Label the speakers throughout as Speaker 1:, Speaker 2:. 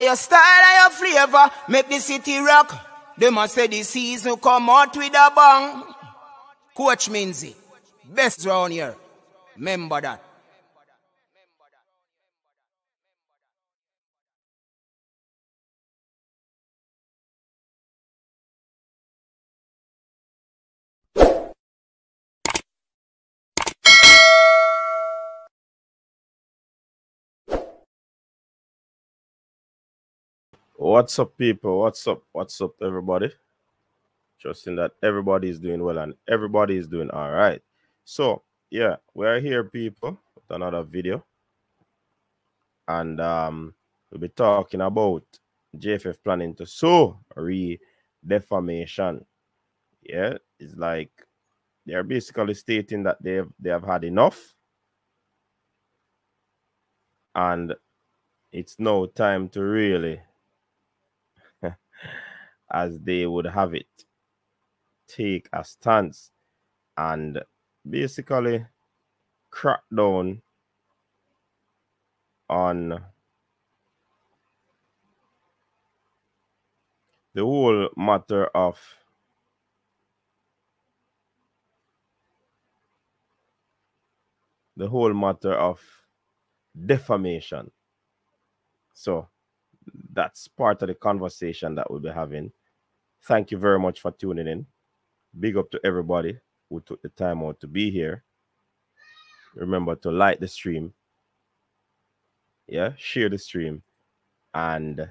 Speaker 1: Your style and your flavor make the city rock. They must say the season come out with a bang. Coach Minzy, best round here. Remember that.
Speaker 2: What's up, people? What's up? What's up, everybody? Trusting that everybody is doing well and everybody is doing all right. So, yeah, we're here, people, with another video. And we'll be talking about JFF planning to sue defamation. Yeah, it's like they're basically stating that they have had enough. And it's now time to really, as they would have it, take a stance and basically crack down on the whole matter of defamation. So that's part of the conversation that we'll be having. Thank you very much for tuning in. Big up to everybody who took the time out to be here. Remember to like the stream. Yeah, share the stream. And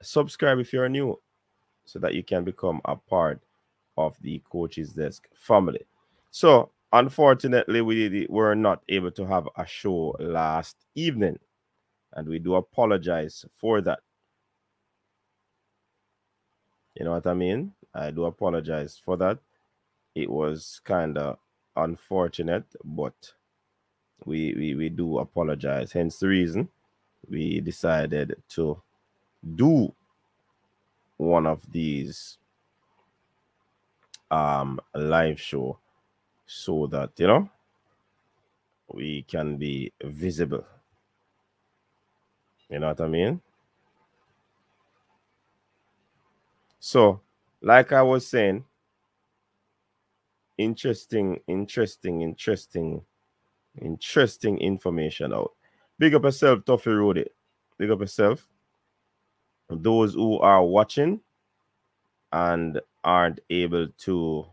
Speaker 2: subscribe if you're new so that you can become a part of the Coach's Desk family. So, unfortunately, we were not able to have a show last evening. And we do apologize for that. You know what I mean? I do apologize for that. It was kind of unfortunate, but we do apologize. Hence the reason we decided to do one of these live show so that, you know, we can be visible. You know what I mean? So, like I was saying, interesting information out. Big up yourself, Toffee Rudy. Big up yourself. Those who are watching and aren't able to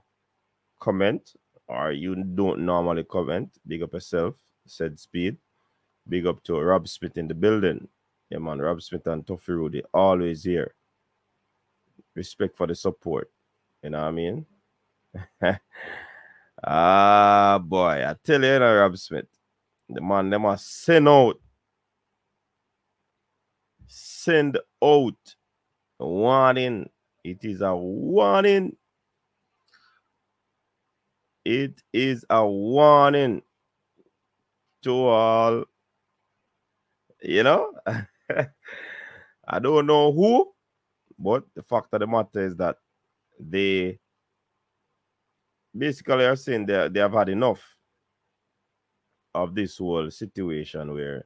Speaker 2: comment, or you don't normally comment, big up yourself, said Speed. Big up to Rob Smith in the building. Yeah, man, Rob Smith and Toffee Rudy, always here. Respect for the support. You know what I mean? Ah, boy, I tell you, Rob Smith, the man, they must send out a warning. It is a warning. It is a warning to all, you know. I don't know who, but the fact of the matter is that they basically are saying they have had enough of this whole situation where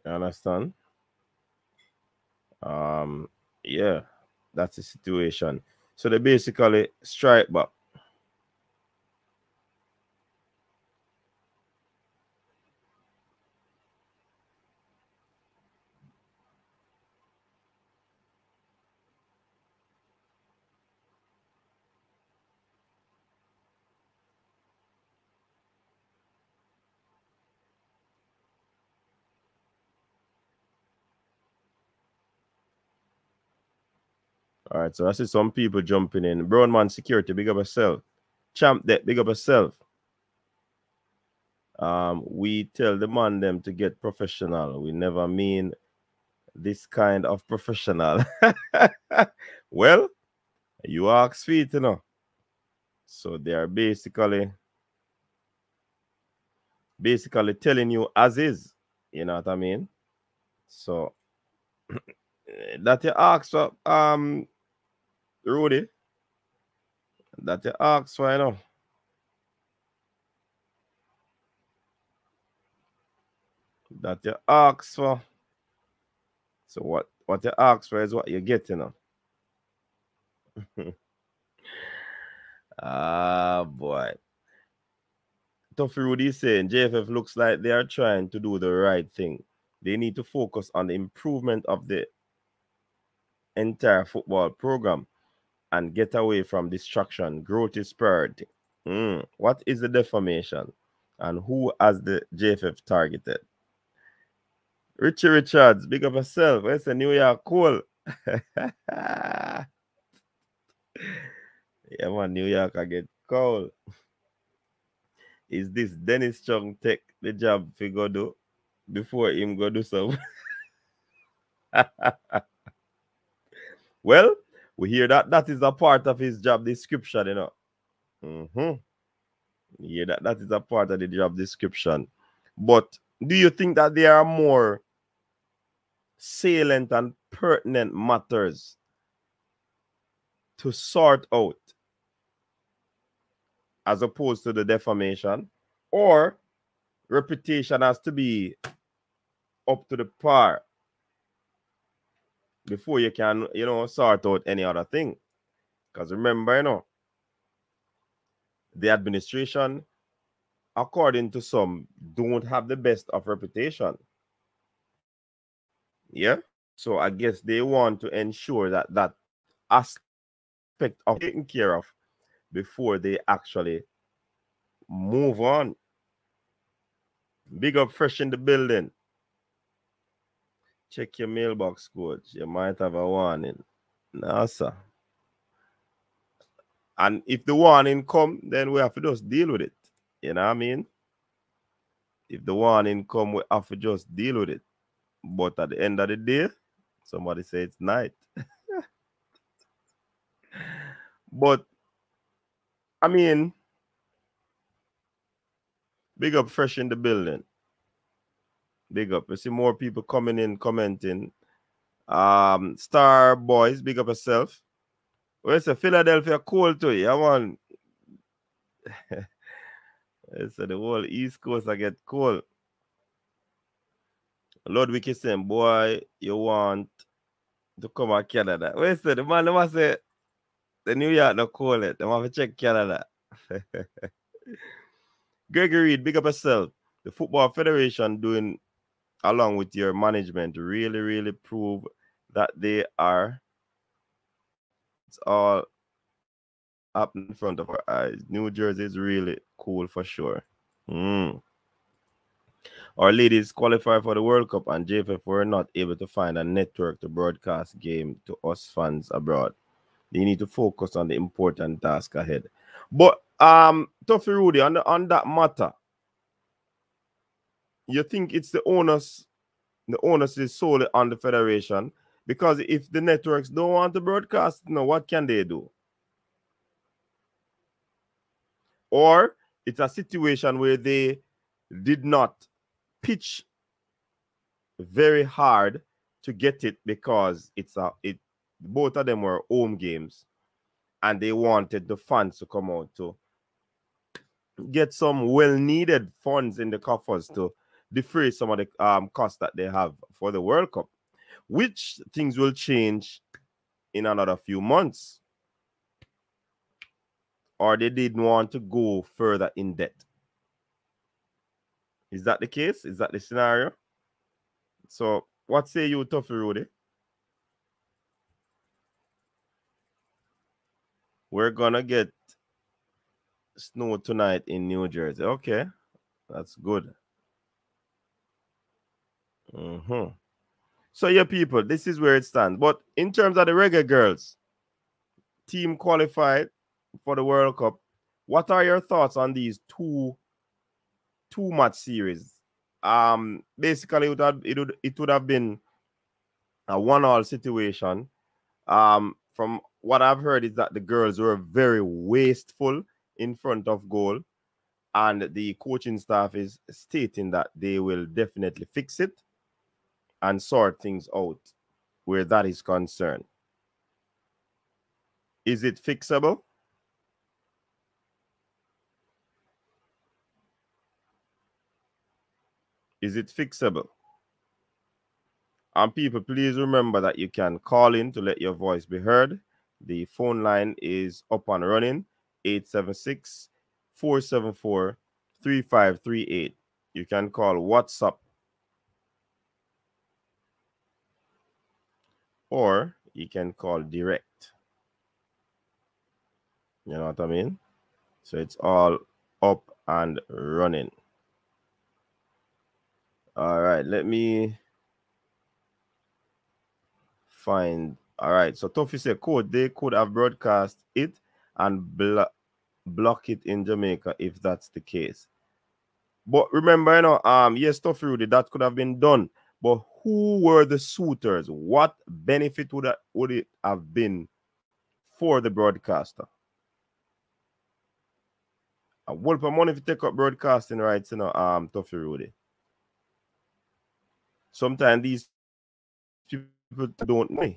Speaker 2: you understand. Yeah, that's the situation. So they basically strike back. All right, so I see some people jumping in. Brown Man Security, big up yourself. Champ Deck, big up yourself. We tell the man them to get professional. We never mean this kind of professional. Well, you ask feet, you know. So they are basically telling you as is. You know what I mean? So that you ask for Rudy, that you ask for, you know. That you ask for. So what you ask for is what you get, you know. Ah, boy. Tough Rudy is saying JFF looks like they are trying to do the right thing. They need to focus on the improvement of the entire football program and get away from distraction. Growth is priority. What is the defamation? And who has the JFF targeted? Richie Richards, big up yourself. Where's the New York cool? Yeah, man, New York, I get cold. Is this Dennis Chung take the job for go do before him go do something? Well, we hear that that is a part of his job description, you know. Yeah, that is a part of the job description. But do you think that there are more salient and pertinent matters to sort out as opposed to the defamation? Or reputation has to be up to the par before you can, you know, sort out any other thing? Because remember, you know, the administration, according to some, don't have the best of reputation. Yeah. So I guess they want to ensure that that aspect of taken care of before they actually move on. Big up Fresh in the building. Check your mailbox, coach. You might have a warning. No, sir. And if the warning come, then we have to just deal with it. You know what I mean? If the warning come, we have to just deal with it. But at the end of the day, somebody say it's night. But I mean, big up Fresh in the building. Big up. You see more people coming in, commenting. Star Boys, big up yourself. Where's the Philadelphia cold to you? I want. So the whole East Coast I get cold. Lord Wiki saying, boy, you want to come to Canada. Where's the man? They must say the New York no cold it. They want to check Canada. Gregory Reed, big up yourself. The Football Federation doing along with your management really, really prove that they are. It's all up in front of our eyes. New Jersey is really cool for sure. Our ladies qualify for the World Cup and JFF were not able to find a network to broadcast game to us fans abroad. They need to focus on the important task ahead. But Tuffy Rudy, on that matter, you think it's the onus is solely on the federation? Because if the networks don't want to broadcast, what can they do? Or it's a situation where they did not pitch very hard to get it because both of them were home games and they wanted the fans to come out to get some well-needed funds in the coffers to defray some of the costs that they have for the World Cup, which things will change in another few months. Or they didn't want to go further in debt. Is that the case? Is that the scenario? So what say you, Tuffy Rudy? We're gonna get snow tonight in New Jersey. Okay, that's good. So yeah, people, this is where it stands. But in terms of the Reggae Girlz team qualified for the World Cup, what are your thoughts on these two match series? Basically, it would have been a 1-1 situation. From what I've heard is that the girls were very wasteful in front of goal, and the coaching staff is stating that they will definitely fix it and sort things out where that is concerned. Is it fixable? Is it fixable? And people, please remember that you can call in to let your voice be heard. The phone line is up and running, 876-474-3538. You can call WhatsApp, or you can call direct. You know what I mean? So it's all up and running. All right, let me find. All right, so Toffee said, "Code, they could have broadcast it and block it in Jamaica if that's the case." But remember, yes, Toffee Rudy, that could have been done. But who were the suitors? What benefit would it have been for the broadcaster? A whole of money if you take up broadcasting rights, Toffee Rudy. Sometimes these people don't know.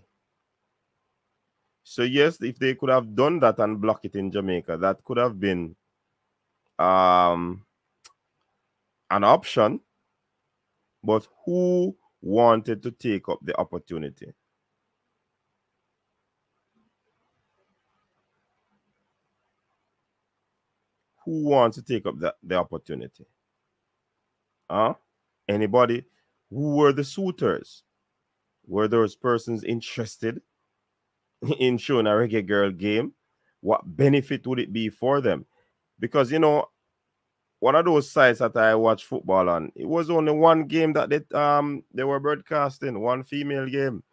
Speaker 2: So yes, if they could have done that and block it in Jamaica, that could have been an option. But who wanted to take up the opportunity? Who wants to take up the opportunity? Anybody? Who were the suitors? Were those persons interested in showing a Reggae Girl game? What benefit would it be for them? Because, one of those sites that I watch football on, it was only one game that they were broadcasting, one female game.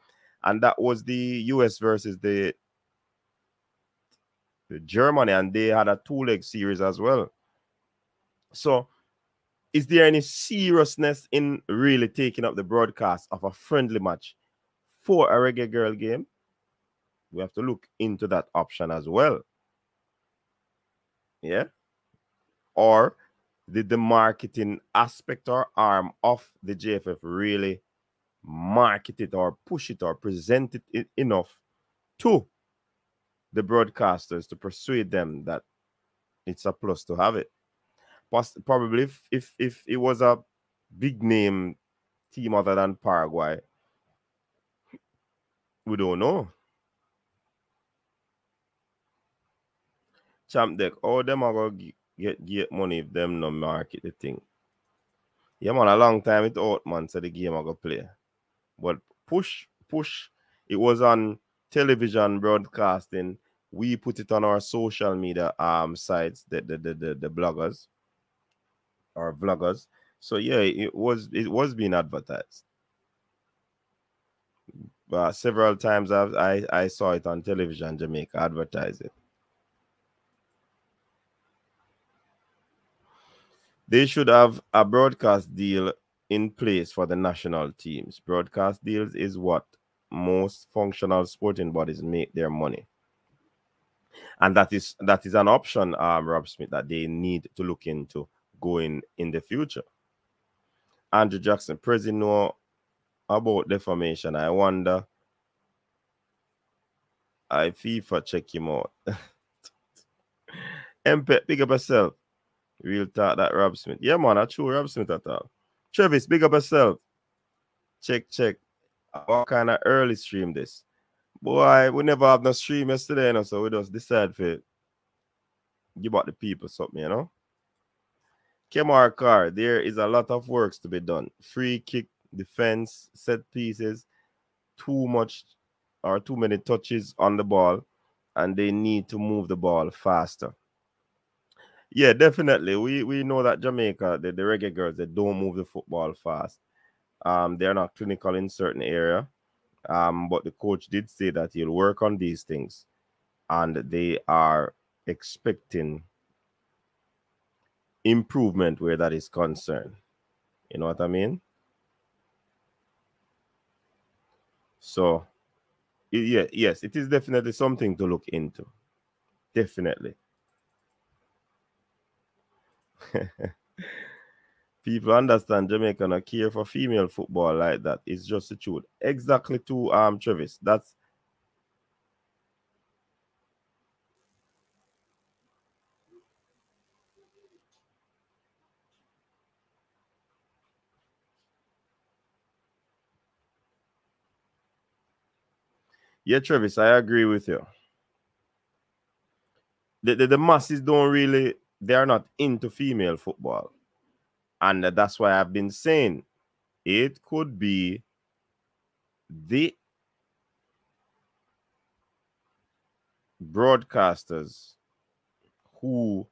Speaker 2: And that was the US versus the Germany, and they had a 2-leg series as well. So is there any seriousness in really taking up the broadcast of a friendly match for a Reggae Girl game? We have to look into that option as well. Yeah. Or did the marketing aspect or arm of the JFF really market it or push it or present it enough to the broadcasters to persuade them that it's a plus to have it? Probably if it was a big name team other than Paraguay, we don't know. Champ Deck, how them are going to get money if them no market the thing? Yeah, man, a long time it out, man, so the game are going to play. But push, it was on television broadcasting. We put it on our social media sites, the bloggers or vloggers. So yeah, it was being advertised. But several times I saw it on television, Jamaica, advertise it. They should have a broadcast deal in place for the national teams. Broadcast deals is what most functional sporting bodies make their money. And that is an option, Rob Smith, that they need to look into going in the future. Andrew Jackson, President know about defamation. I wonder. I FIFA check him out. MP, big up yourself. Real talk that Rob Smith. Yeah, man, I true Rob Smith at all. Travis, big up yourself. Check. What kind of early stream this? Boy, we never have no stream yesterday, so we just decide for give out the people something, Kemar Carr, there is a lot of works to be done. Free kick, defense, set pieces, too many touches on the ball, and they need to move the ball faster. Yeah, definitely. We know that Jamaica, the Reggae Girls, they don't move the football fast. They're not clinical in certain area. But the coach did say that he'll work on these things, and they are expecting improvement where that is concerned. You know what I mean? So, yes, it is definitely something to look into. Definitely. People understand Jamaica not care for female football like that. It's just the truth. Exactly to Travis. That's Yeah, Travis, I agree with you. The masses don't really, they are not into female football. And that's why I've been saying it could be the broadcasters who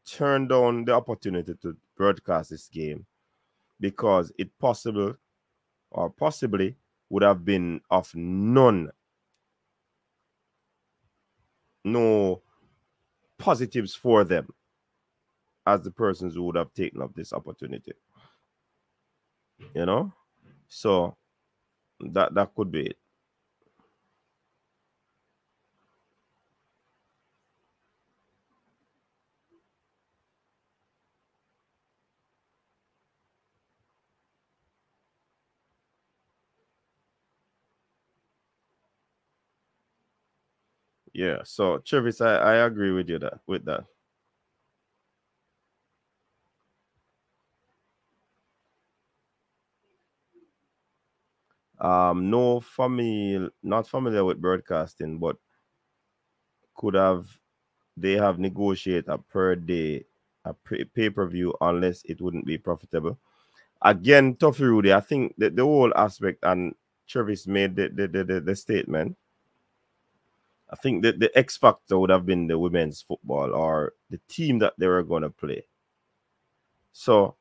Speaker 2: turned down the opportunity to broadcast this game because it possible or possibly would have been of no positives for them as the persons who would have taken up this opportunity. You know? So that could be it. Yeah. So Travis, I agree with you with that. No not familiar with broadcasting, but could have they have negotiated a per day pay-per-view unless it wouldn't be profitable. Again, Toffee Rudy, I think that the whole aspect, and Travis made the statement. I think that the X factor would have been the women's football or the team that they were going to play. So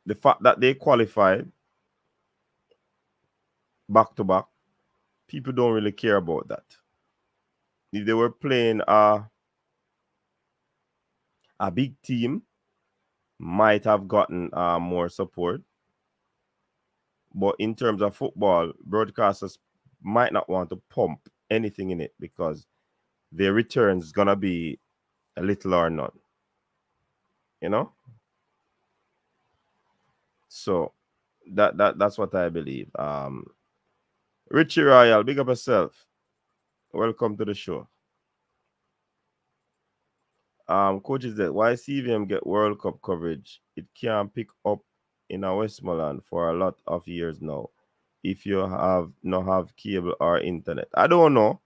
Speaker 2: the fact that they qualified back to back, people don't really care about that. If they were playing a big team, might have gotten more support. But in terms of football, broadcasters might not want to pump anything in it because their returns is gonna be a little or none. You know? So that's what I believe. Richie Royal, big up yourself. Welcome to the show. Coaches that why CVM get World Cup coverage? It can't pick up in a Westmoreland for a lot of years now. If you have not have cable or internet, I don't know,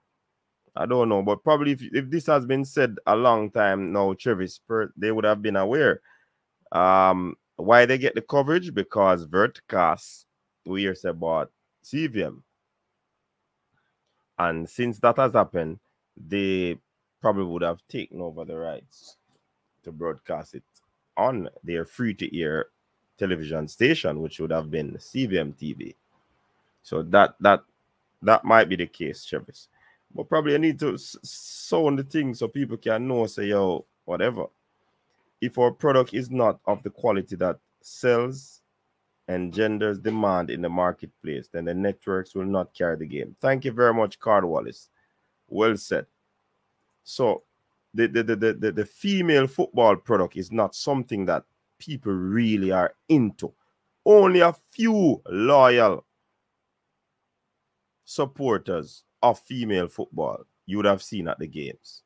Speaker 2: but probably if this has been said a long time now, Travis, they would have been aware. Why they get the coverage? Because Verticast we hear about CVM, and since that has happened, they probably would have taken over the rights to broadcast it on their free-to-air television station, which would have been CVM TV. So that might be the case, Travis. But probably I need to sound the thing so people can know, say, yo, whatever. If our product is not of the quality that sells and genders demand in the marketplace, then the networks will not carry the game. Thank you very much, Card Wallace. Well said. So the female football product is not something that people really are into. Only a few loyal supporters of female football you would have seen at the games,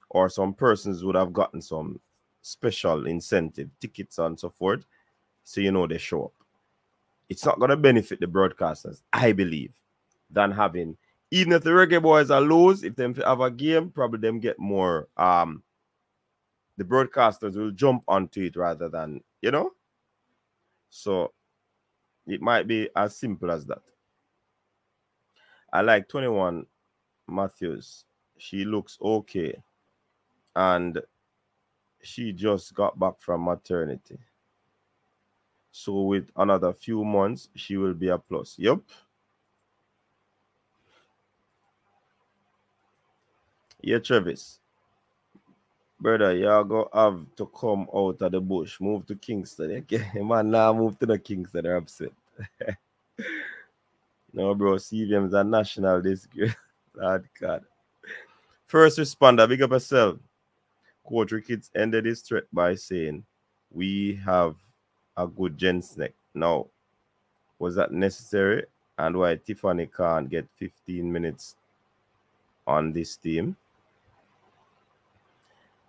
Speaker 2: or some persons would have gotten some special incentive tickets and so forth, so you know they show up. It's not going to benefit the broadcasters, I believe, than having, even if the Reggae boys are lose, if them have a game, probably them get more the broadcasters will jump onto it rather than, you know. So it might be as simple as that. I like 21 Matthews. She looks okay. And she just got back from maternity. So with another few months, she will be a plus. Yep. Yeah, Travis. Brother, y'all go have to come out of the bush. Move to Kingston. Okay? Man, now move to the Kingston. They're upset. No, bro. CVM is a national disgrace. Lord God. First responder, big up yourself. Coach Ricketts ended his threat by saying, we have a good gen snack. Now, was that necessary? And why Tiffany can't get 15 minutes on this team?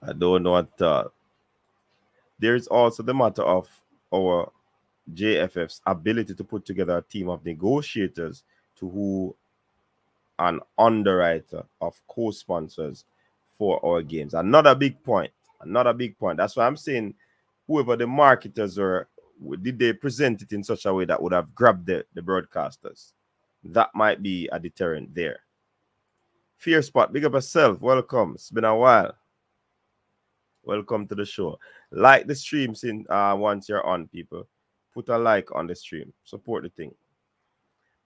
Speaker 2: I don't know at all. There is also the matter of our JFF's ability to put together a team of negotiators to who an underwriter of co-sponsors for our games. Another big point. Another big point. That's why I'm saying whoever the marketers were, did they present it in such a way that would have grabbed the broadcasters? That might be a deterrent there. Fear Spot, big up yourself. Welcome. It's been a while. Welcome to the show. Like the stream once you're on, people. Put a like on the stream. Support the thing.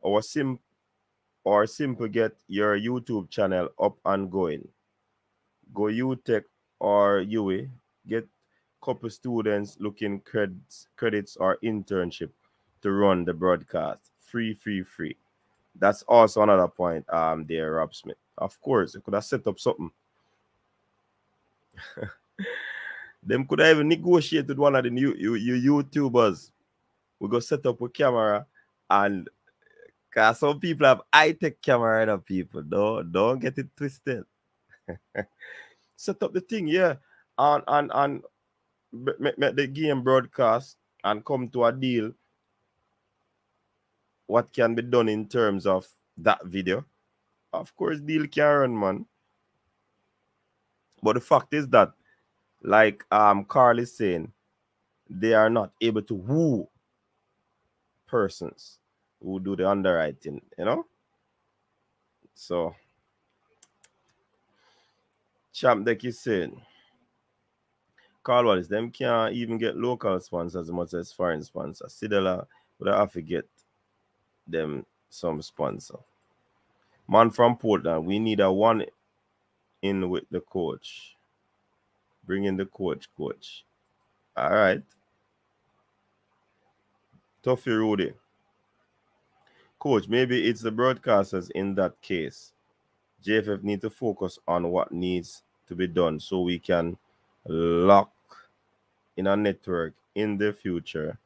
Speaker 2: Or simple get your YouTube channel up and going. Go UTech or UE. Get couple students looking credits or internship to run the broadcast. Free. That's also another point there, Rob Smith. Of course, you could have set up something. Them could have even negotiated with one of the new YouTubers. We go set up a camera, and cause some people have high-tech camera and people. Don't get it twisted. Set up the thing, yeah. And make the game broadcast and come to a deal. What can be done in terms of that video? Of course, deal can run, man. But the fact is that, like Carl is saying, they are not able to woo persons who do the underwriting, you know? So, Champ Deck is saying, Carl Wallace, them can't even get local sponsors as much as foreign sponsors. Sidela would have to get them some sponsor. Man from Portland, we need a one in with the coach. Bring in the coach. All right. Toughy Rudy. Coach, maybe it's the broadcasters in that case. JFF need to focus on what needs to be done so we can lock in a network in the future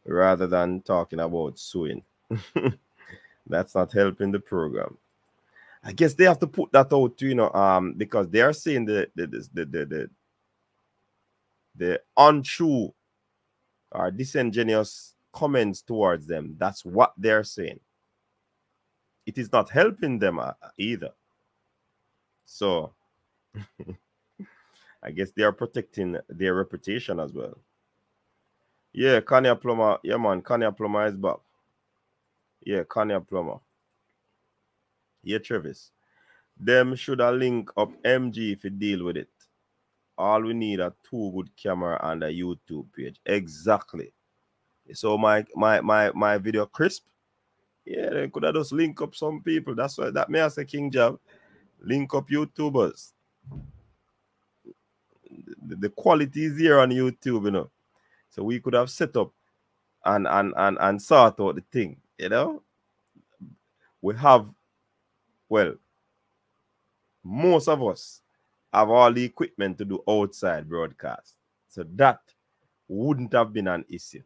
Speaker 2: rather than talking about suing. That's not helping the program. I guess they have to put that out too, you know, because they are saying the untrue or disingenuous comments towards them. That's what they're saying. It is not helping them either. So I guess they are protecting their reputation as well. Yeah, Kanye Plummer. Yeah, man, Kanye Plummer is back. Yeah, Kanye Plummer. Yeah, Travis. Them should have link up MG if you deal with it. All we need are 2 good camera and a YouTube page. Exactly. So my video crisp. Yeah, they could have just link up some people. That's why that may I say King Job. Link up YouTubers. The quality is here on YouTube, you know. So we could have set up and sort out the thing, you know. We have, well, most of us have all the equipment to do outside broadcast. So that wouldn't have been an issue.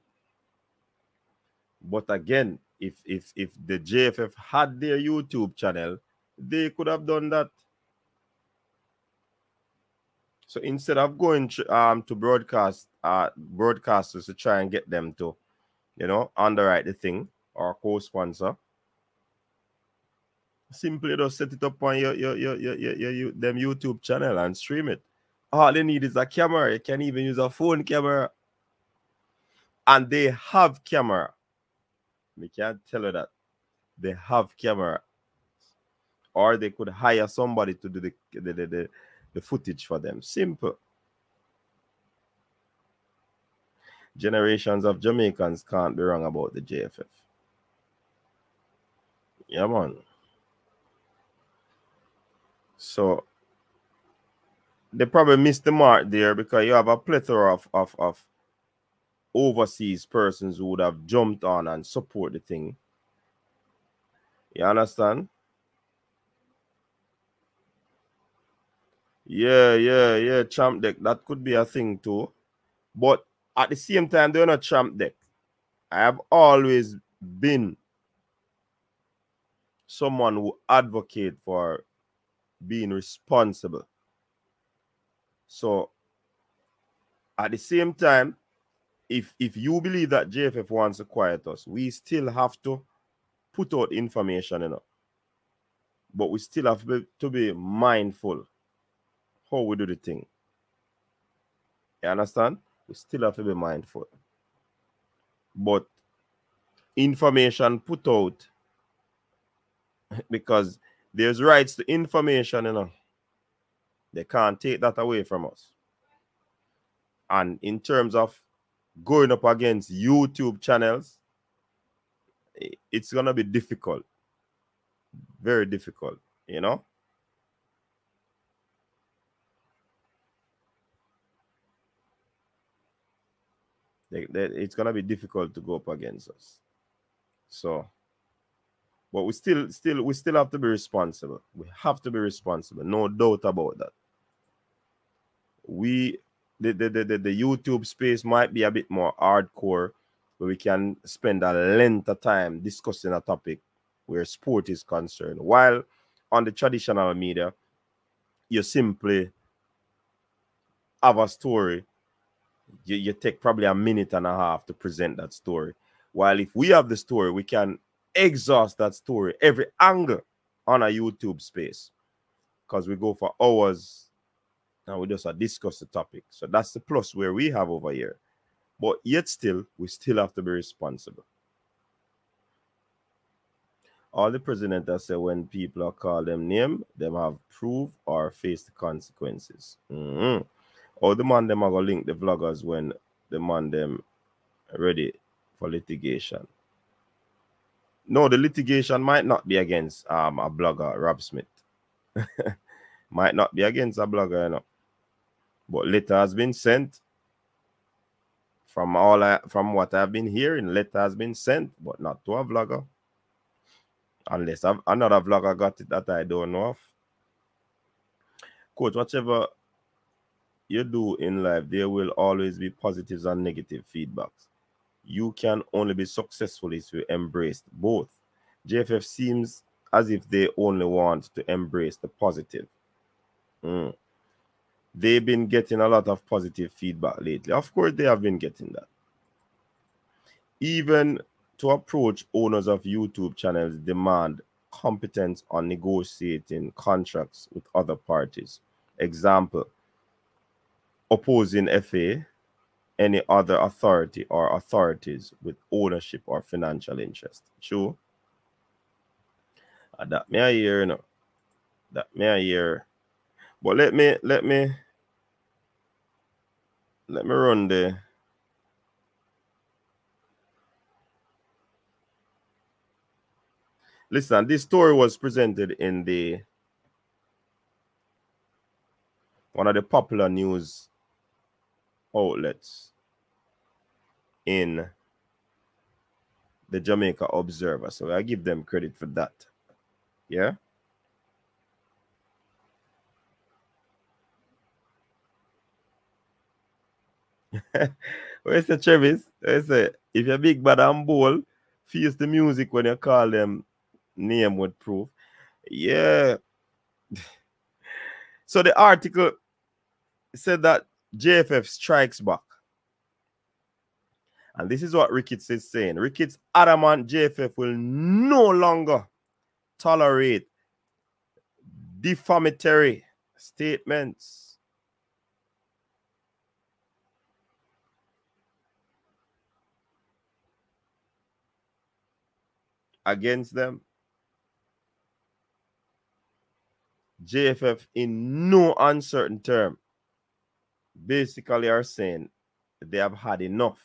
Speaker 2: But again, if the JFF had their YouTube channel, they could have done that. So instead of going to broadcasters to try and get them to, you know, underwrite the thing or co-sponsor, simply just set it up on your them YouTube channel and stream it. All they need is a camera. You can even use a phone camera. And they have camera. We can't tell you that. They have camera. Or they could hire somebody to do the footage for them. Simple. Generations of Jamaicans can't be wrong about the JFF. Yeah, man. So they probably missed the mark there because you have a plethora of overseas persons who would have jumped on and support the thing. You understand? Yeah, champ deck. That could be a thing too. But at the same time, they're not champ deck. I have always been someone who advocate for being responsible. So at the same time, if you believe that JFF wants to quiet us, we still have to put out information, you know. But we still have to be mindful how we do the thing. You understand? We still have to be mindful. But information put out, because there's rights to information, you know. They can't take that away from us. And in terms of going up against YouTube channels, it's going to be difficult. Very difficult, you know. It's going to be difficult to go up against us. So, but we still have to be responsible. We have to be responsible. No doubt about that. The YouTube space might be a bit more hardcore, where we can spend a length of time discussing a topic where sport is concerned. While on the traditional media, you simply have a story. You take probably a minute and a half to present that story. While if we have the story, we can exhaust that story every angle on a YouTube space, because we go for hours and we just discuss the topic. So that's the plus where we have over here. But yet still, we still have to be responsible. All the president has said, when people are called them name, them have proof or face the consequences. Or the man them are going to link the vloggers when the man them ready for litigation. No, the litigation might not be against a blogger, Rob Smith. Might not be against a blogger, you know. But letter has been sent. From what I've been hearing, letter has been sent, but not to a vlogger. Unless another vlogger got it that I don't know of. Coach, whatever you do in life, there will always be positives and negative feedbacks. You can only be successful if you embrace both. JFF seems as if they only want to embrace the positive. They've been getting a lot of positive feedback lately. Of course, they have been getting that. Even to approach owners of YouTube channels demand competence on negotiating contracts with other parties. Example, opposing FA, any other authority or authorities with ownership or financial interest. True. That me a hear, you know. That me a hear. But let me run the listen. This story was presented in one of the popular news outlets in the Jamaica Observer. So I give them credit for that. Yeah. Where's the Travis? Where's the, if you're big, bad, and bold, feel the music when you call them name with proof. Yeah. So the article said that JFF strikes back. And this is what Ricketts is saying. Ricketts adamant JFF will no longer tolerate defamatory statements against them. JFF in no uncertain term basically are saying they have had enough.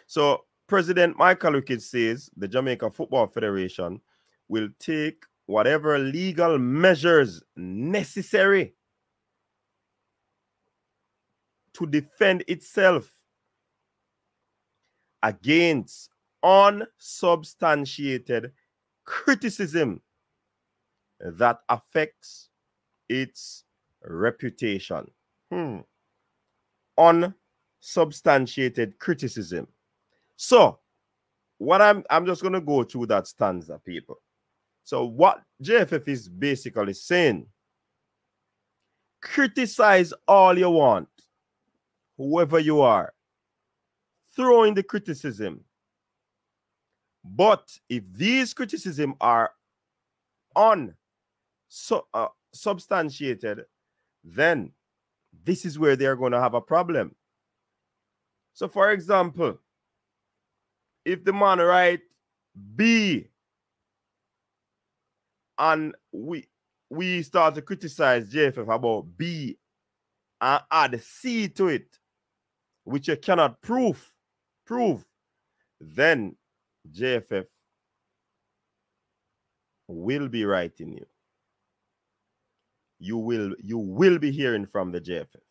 Speaker 2: So President Michael Ricketts says the Jamaica Football Federation will take whatever legal measures necessary to defend itself against unsubstantiated criticism that affects its reputation. Unsubstantiated criticism. So, what I'm just going to go through that stanza, people. So, what JFF is basically saying, criticize all you want, whoever you are, throwing the criticism. But if these criticisms are unsubstantiated, then this is where they're going to have a problem. So, for example, if the man write B and we start to criticize JFF about B and add C to it, which you cannot prove, then JFF will be writing you. You will be hearing from the JFF.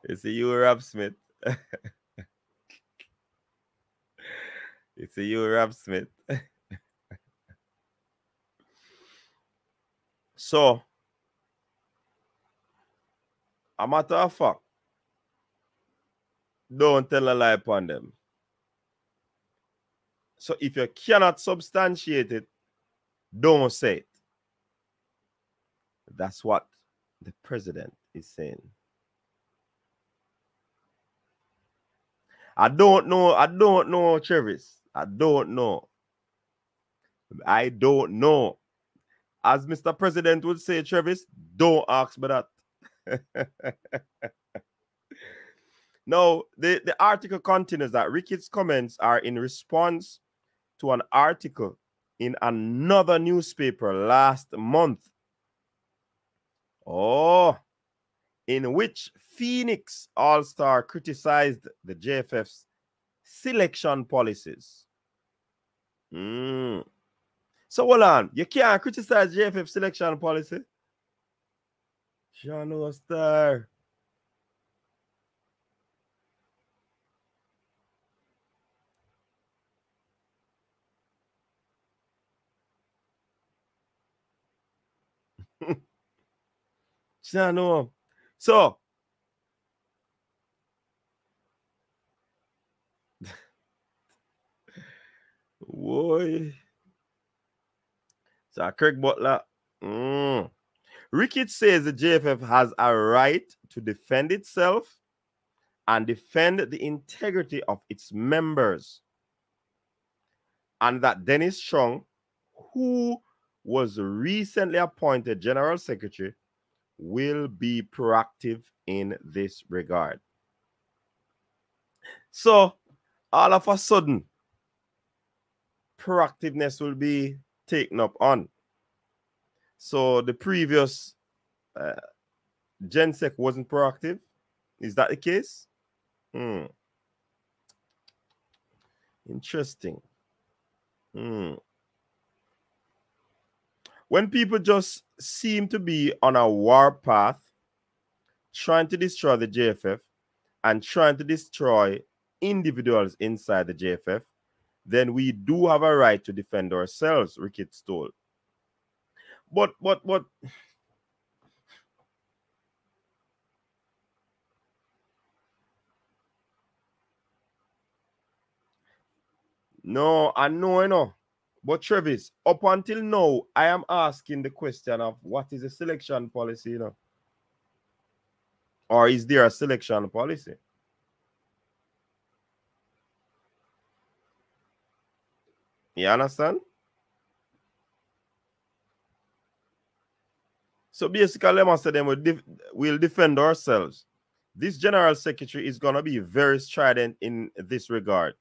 Speaker 2: It's a you, Rap Smith. It's a you, Rap Smith. So, a matter of fact, don't tell a lie upon them. So if you cannot substantiate it, don't say it. That's what the president is saying. I don't know, Travis. I don't know. As Mr. President would say, Travis, don't ask me that. Now, the article continues that Rickett's comments are in response to an article in another newspaper last month. In which Phoenix All-Star criticized the JFF's selection policies. So hold on, you can't criticize JFF selection policy? Shano Star. Shano. So, boy. So, Craig Butler. Ricketts says the JFF has a right to defend itself and defend the integrity of its members. And that Dennis Strong, who was recently appointed General Secretary, will be proactive in this regard. So, all of a sudden, proactiveness will be taken up on. So, the previous GenSec wasn't proactive. Is that the case? Interesting. When people just seem to be on a war path, trying to destroy the JFF and trying to destroy individuals inside the JFF, then we do have a right to defend ourselves, Ricketts told. But no, I know. But Travis, up until now, I am asking the question of what is the selection policy, you know? Or is there a selection policy? You understand? So basically, let me say them we'll defend ourselves. This General Secretary is going to be very strident in this regard.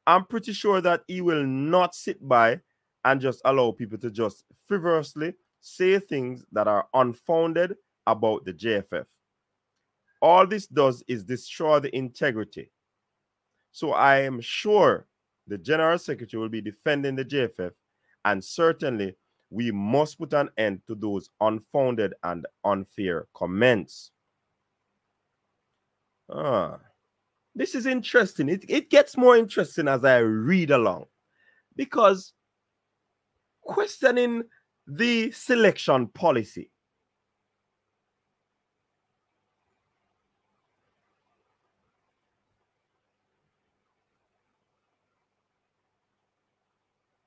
Speaker 2: I'm pretty sure that he will not sit by and just allow people to just frivolously say things that are unfounded about the JFF. All this does is destroy the integrity. So I am sure the General Secretary will be defending the JFF, and certainly we must put an end to those unfounded and unfair comments. This is interesting. It gets more interesting as I read along, because questioning the selection policy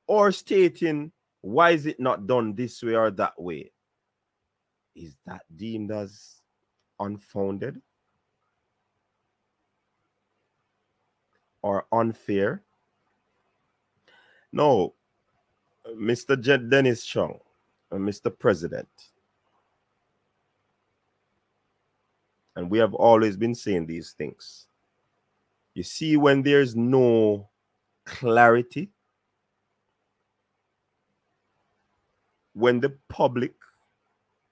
Speaker 2: or stating Why is it not done this way or that way? Is that deemed as unfounded or unfair? No, Mr. Dennis Chung, Mr. President, and we have always been saying these things. You see, when there's no clarity, when the public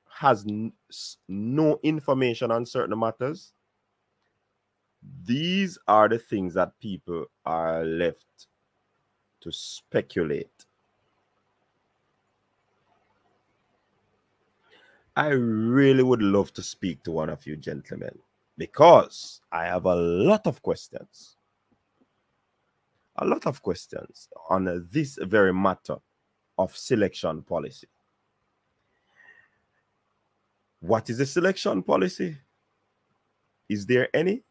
Speaker 2: has no information on certain matters, these are the things that people are left to speculate. I really would love to speak to one of you gentlemen because I have a lot of questions. A lot of questions on this very matter of selection policy. What is the selection policy? Is there any?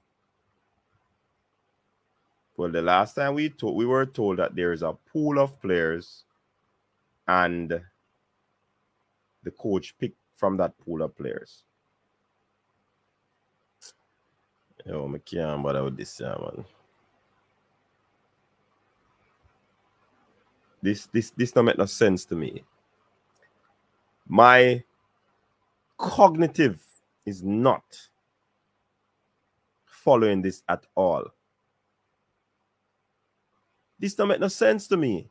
Speaker 2: Well, the last time we were told that there is a pool of players and the coach picked from that pool of players. Yo, I can't bother with this, man. This don't make no sense to me. My cognitive is not following this at all. This don't make no sense to me.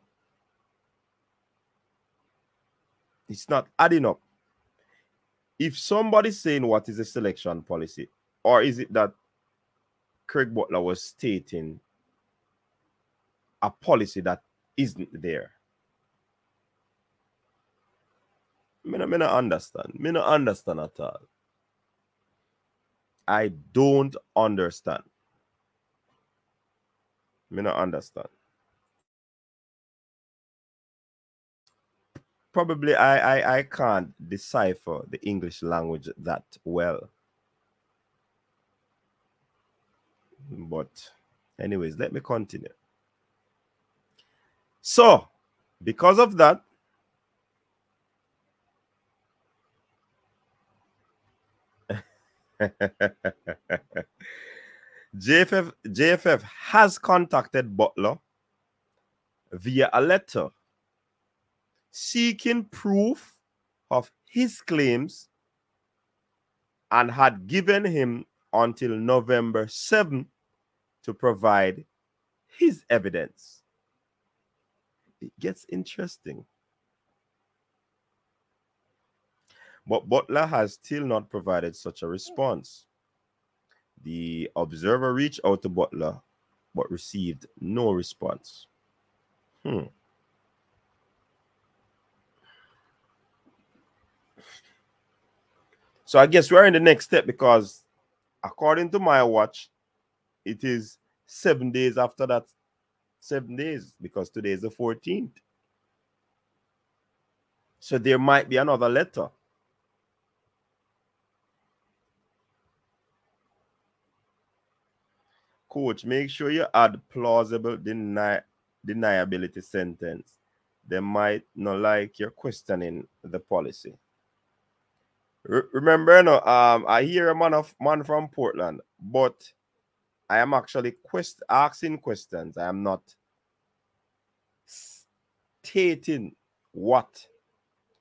Speaker 2: It's not adding up. If somebody's saying what is a selection policy, or is it that Craig Butler was stating a policy that isn't there? Me not understand. Me not understand at all. I don't understand. Me not understand. Probably I can't decipher the English language that well. But anyways, let me continue. So, because of that, JFF has contacted Butler via a letter seeking proof of his claims and had given him until November 7th to provide his evidence. It gets interesting. But Butler has still not provided such a response. The Observer reached out to Butler but received no response. So I guess we're in the next step because according to my watch, it is 7 days after that. 7 days because today is the 14th. So there might be another letter. Coach, make sure you add plausible deniability sentence. They might not like you're questioning the policy. Remember, no, I hear a man from Portland, but I am actually asking questions. I am not stating what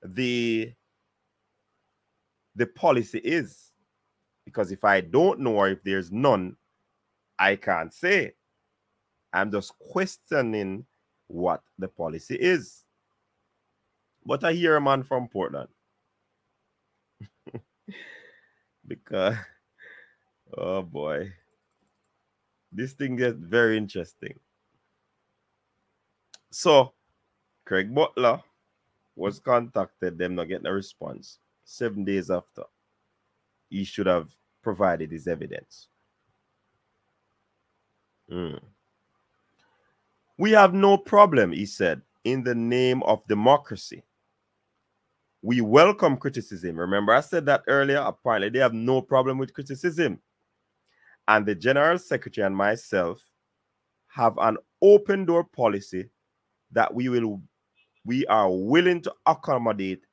Speaker 2: the policy is. Because if I don't know or if there's none, I can't say. I'm just questioning what the policy is. But I hear a man from Portland. Because, oh boy, this thing gets very interesting. So, Craig Butler was contacted, them not getting a response. 7 days after, he should have provided his evidence. We have no problem, he said, in the name of democracy. We welcome criticism. Remember, I said that earlier. Apparently, they have no problem with criticism. And the General Secretary and myself have an open door policy that we will we are willing to accommodate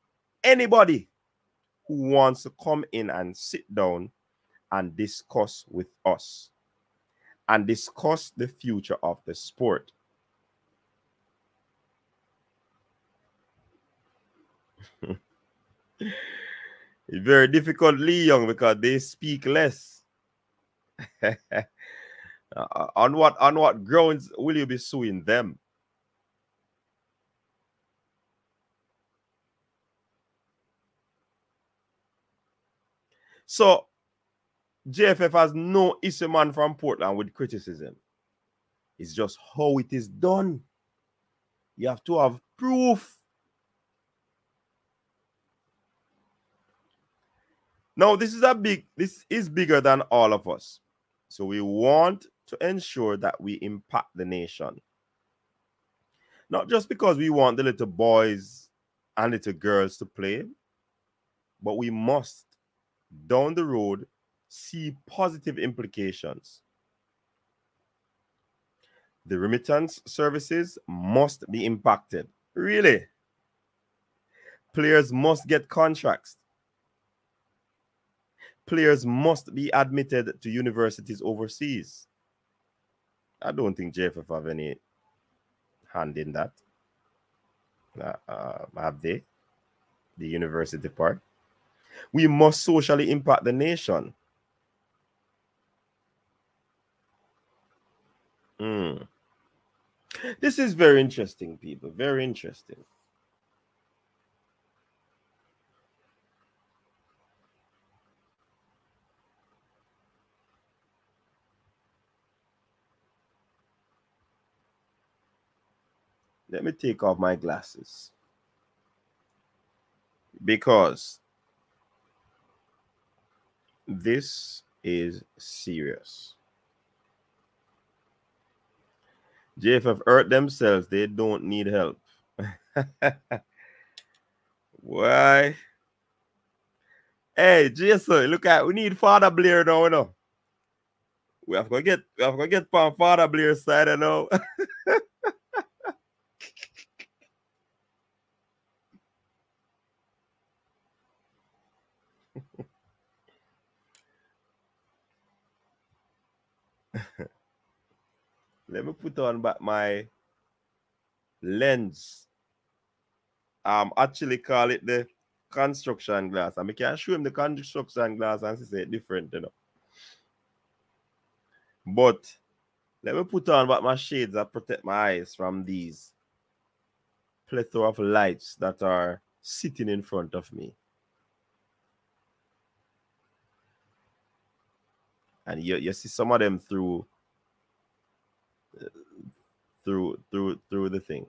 Speaker 2: anybody who wants to come in and sit down and discuss with us and discuss the future of the sport. It's very difficult, Lee Young, because they speak less. On what grounds will you be suing them? So JFF has no issue, man, from Portland with criticism. It's just how it is done. You have to have proof. Now, this is bigger than all of us. So we want to ensure that we impact the nation. Not just because we want the little boys and little girls to play, but we must, down the road, see positive implications. The remittance services must be impacted. Really? Players must get contracts. Players must be admitted to universities overseas. I don't think JFF have any hand in that. Have they? The university part. We must socially impact the nation. This is very interesting, people. Very interesting. Let me take off my glasses. Because this is serious. JFF hurt themselves. They don't need help. Why? Hey, Jason, look at, we need Father Blair now, you know. We have to get on Father Blair's side, you know. Let me put on back my lens. Actually call it the construction glass. I can show him the construction glass and say it's different, you know. But let me put on back my shades that protect my eyes from these plethora of lights that are sitting in front of me. And you see some of them through the thing.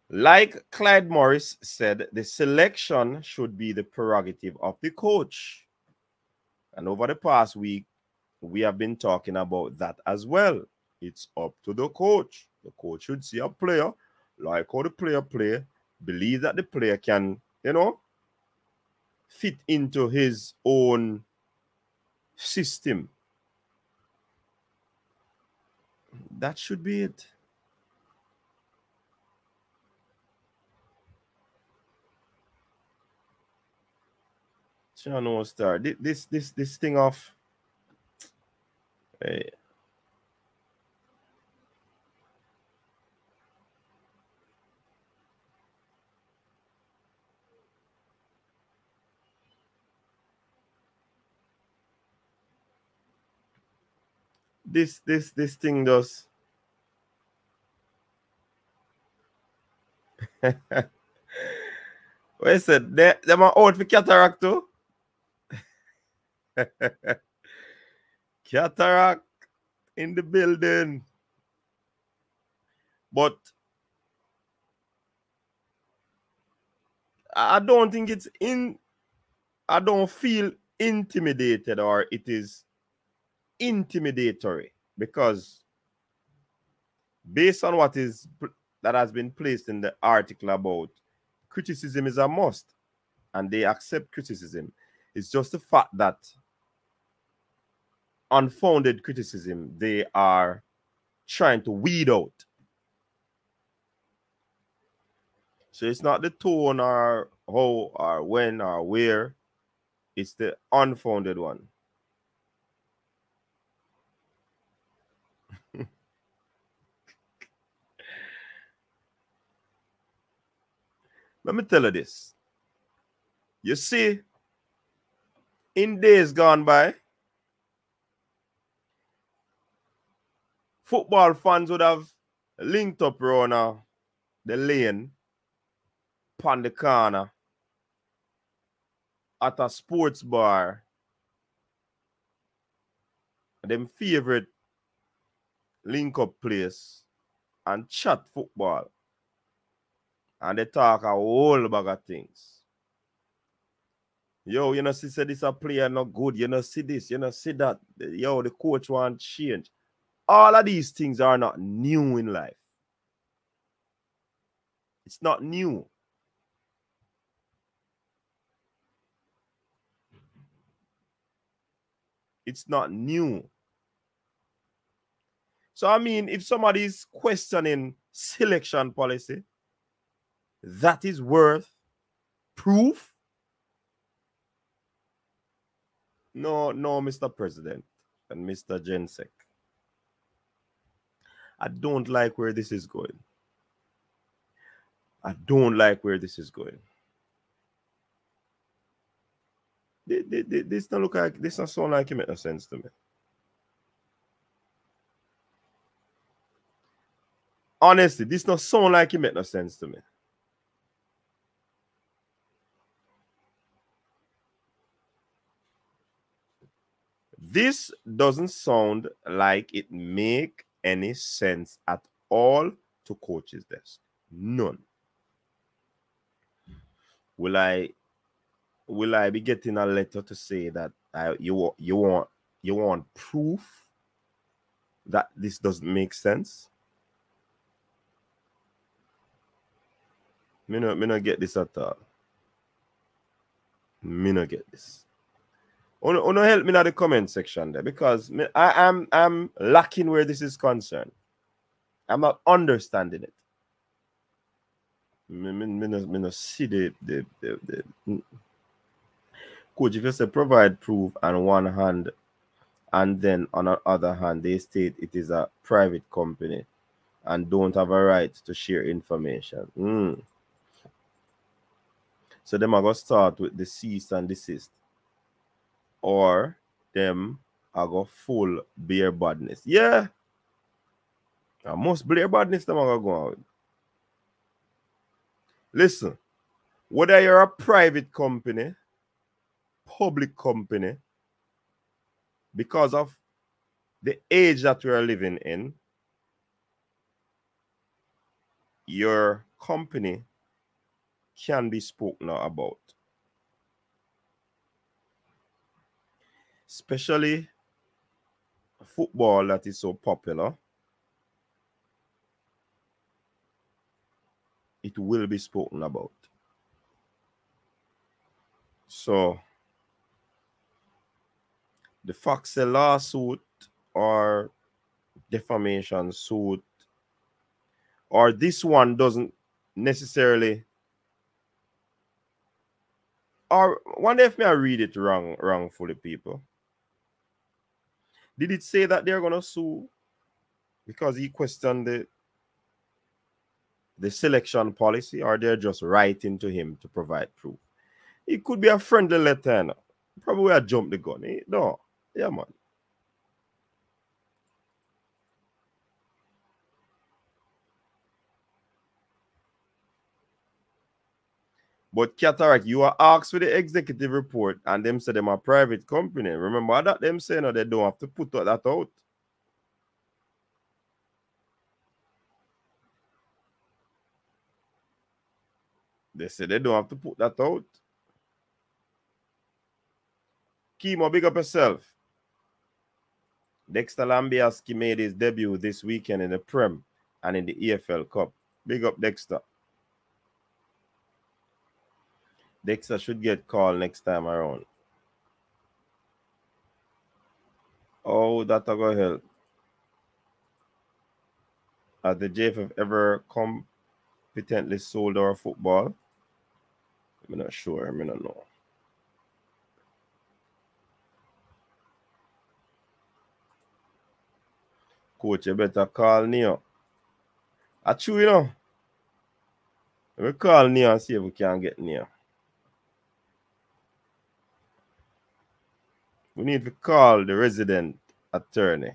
Speaker 2: Like Clyde Morris said, the selection should be the prerogative of the coach. And over the past week, we have been talking about that as well. It's up to the coach. The coach should see a player, like how the player play, believe that the player can, you know, fit into his own system. That should be it. Channel Star. This thing of hey. This thing does. What I said, them are out for cataract too. Cataract in the building. But I don't think it's I don't feel intimidated or it is intimidatory because based on that has been placed in the article about criticism is a must, and they accept criticism. It's just the fact that unfounded criticism they are trying to weed out. So it's not the tone or how or when or where, it's the unfounded one. Let me tell you this. You see, in days gone by, football fans would have linked up around the lane, upon the corner, at a sports bar, them favorite link up place, and chat football. And they talk a whole bag of things. Yo, you know, see, say this a player not good. You know, see this, you know, see that. Yo, the coach want change. All of these things are not new in life. It's not new. It's not new. So, I mean, if somebody is questioning selection policy, that is worth proof. No, Mr. President and Mr. Jensek. I don't like where this is going. I don't like where this is going. This don't look like, this don't sound like it make no sense to me. Honestly, this don't sound like it make no sense to me. This doesn't sound like it make any sense at all to coach's desk. None. Will I be getting a letter to say that you want proof that this doesn't make sense? Me not get this at all. Me not get this. Uno help me in the comment section there, because I'm lacking where this is concerned. I'm not understanding it. Me no see the coach. If you say provide proof on one hand, and then on the other hand they state it is a private company and don't have a right to share information. So them are gonna start with the cease and desist, or them are go full beer badness. Yeah, most beer badness them are gonna go out. Listen, whether you're a private company, public company, because of the age that we are living in, your company can be spoken about. Especially football that is so popular, it will be spoken about. So the Fox lawsuit or defamation suit, or this one doesn't necessarily, or wonder if I read it wrongfully, people. Did it say that they're gonna sue because he questioned the selection policy, or they're just writing to him to provide proof? It could be a friendly letter. No? Probably I jumped the gun. No, yeah, man. But Cataract, you are asked for the executive report, and them say them a private company. Remember that them say no, they don't have to put that out. They say they don't have to put that out. Kimo, big up yourself. Dexter Lambiaski made his debut this weekend in the Prem and in the EFL Cup. Big up Dexter. Dexter should get called next time around. Oh, that'll go help. Has the JFF ever competently sold our football? I'm not sure. I don't know. Coach, you better call Neo. I true, you know. We call Neo and see if we can get Neo. We need to call the resident attorney.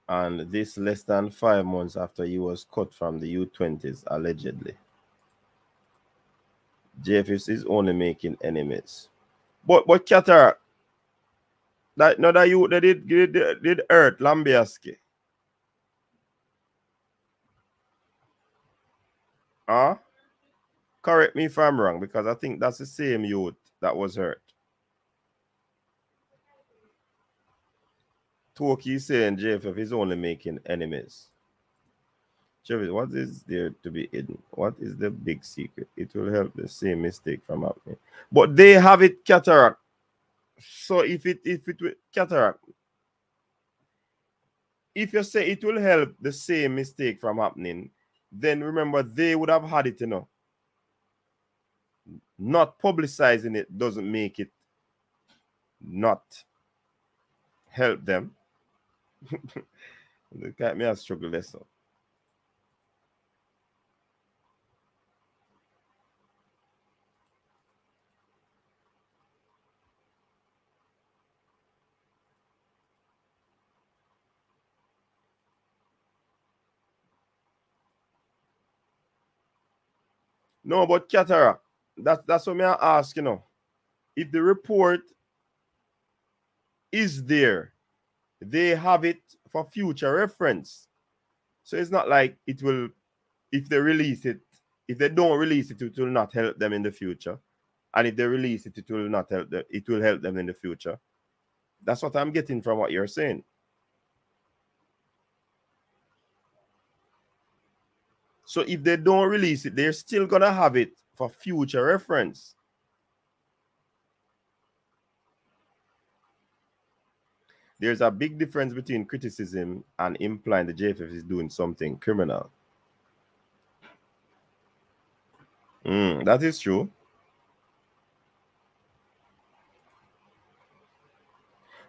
Speaker 2: And this less than 5 months after he was cut from the U20s, allegedly. JFS is only making enemies. But Cataract, that no that you that did hurt Lambiaski. Huh? Correct me if I'm wrong, because I think that's the same youth that was hurt. Toki saying JFF is only making enemies. JFF, what is there to be hidden? What is the big secret? It will help the same mistake from happening. But they have it Cataract. So if it Cataract, if you say it will help the same mistake from happening, then remember they would have had it, you know. Not publicizing it doesn't make it not help them. Look at me, I struggle this up. No, but Cataract, that's what I ask, you know. If the report is there, they have it for future reference. So it's not like it will, if they release it, if they don't release it, it will not help them in the future. And if they release it, it will not help them, it will help them in the future. That's what I'm getting from what you're saying. So if they don't release it, they're still gonna have it for future reference. There's a big difference between criticism and implying the JFF is doing something criminal. That is true.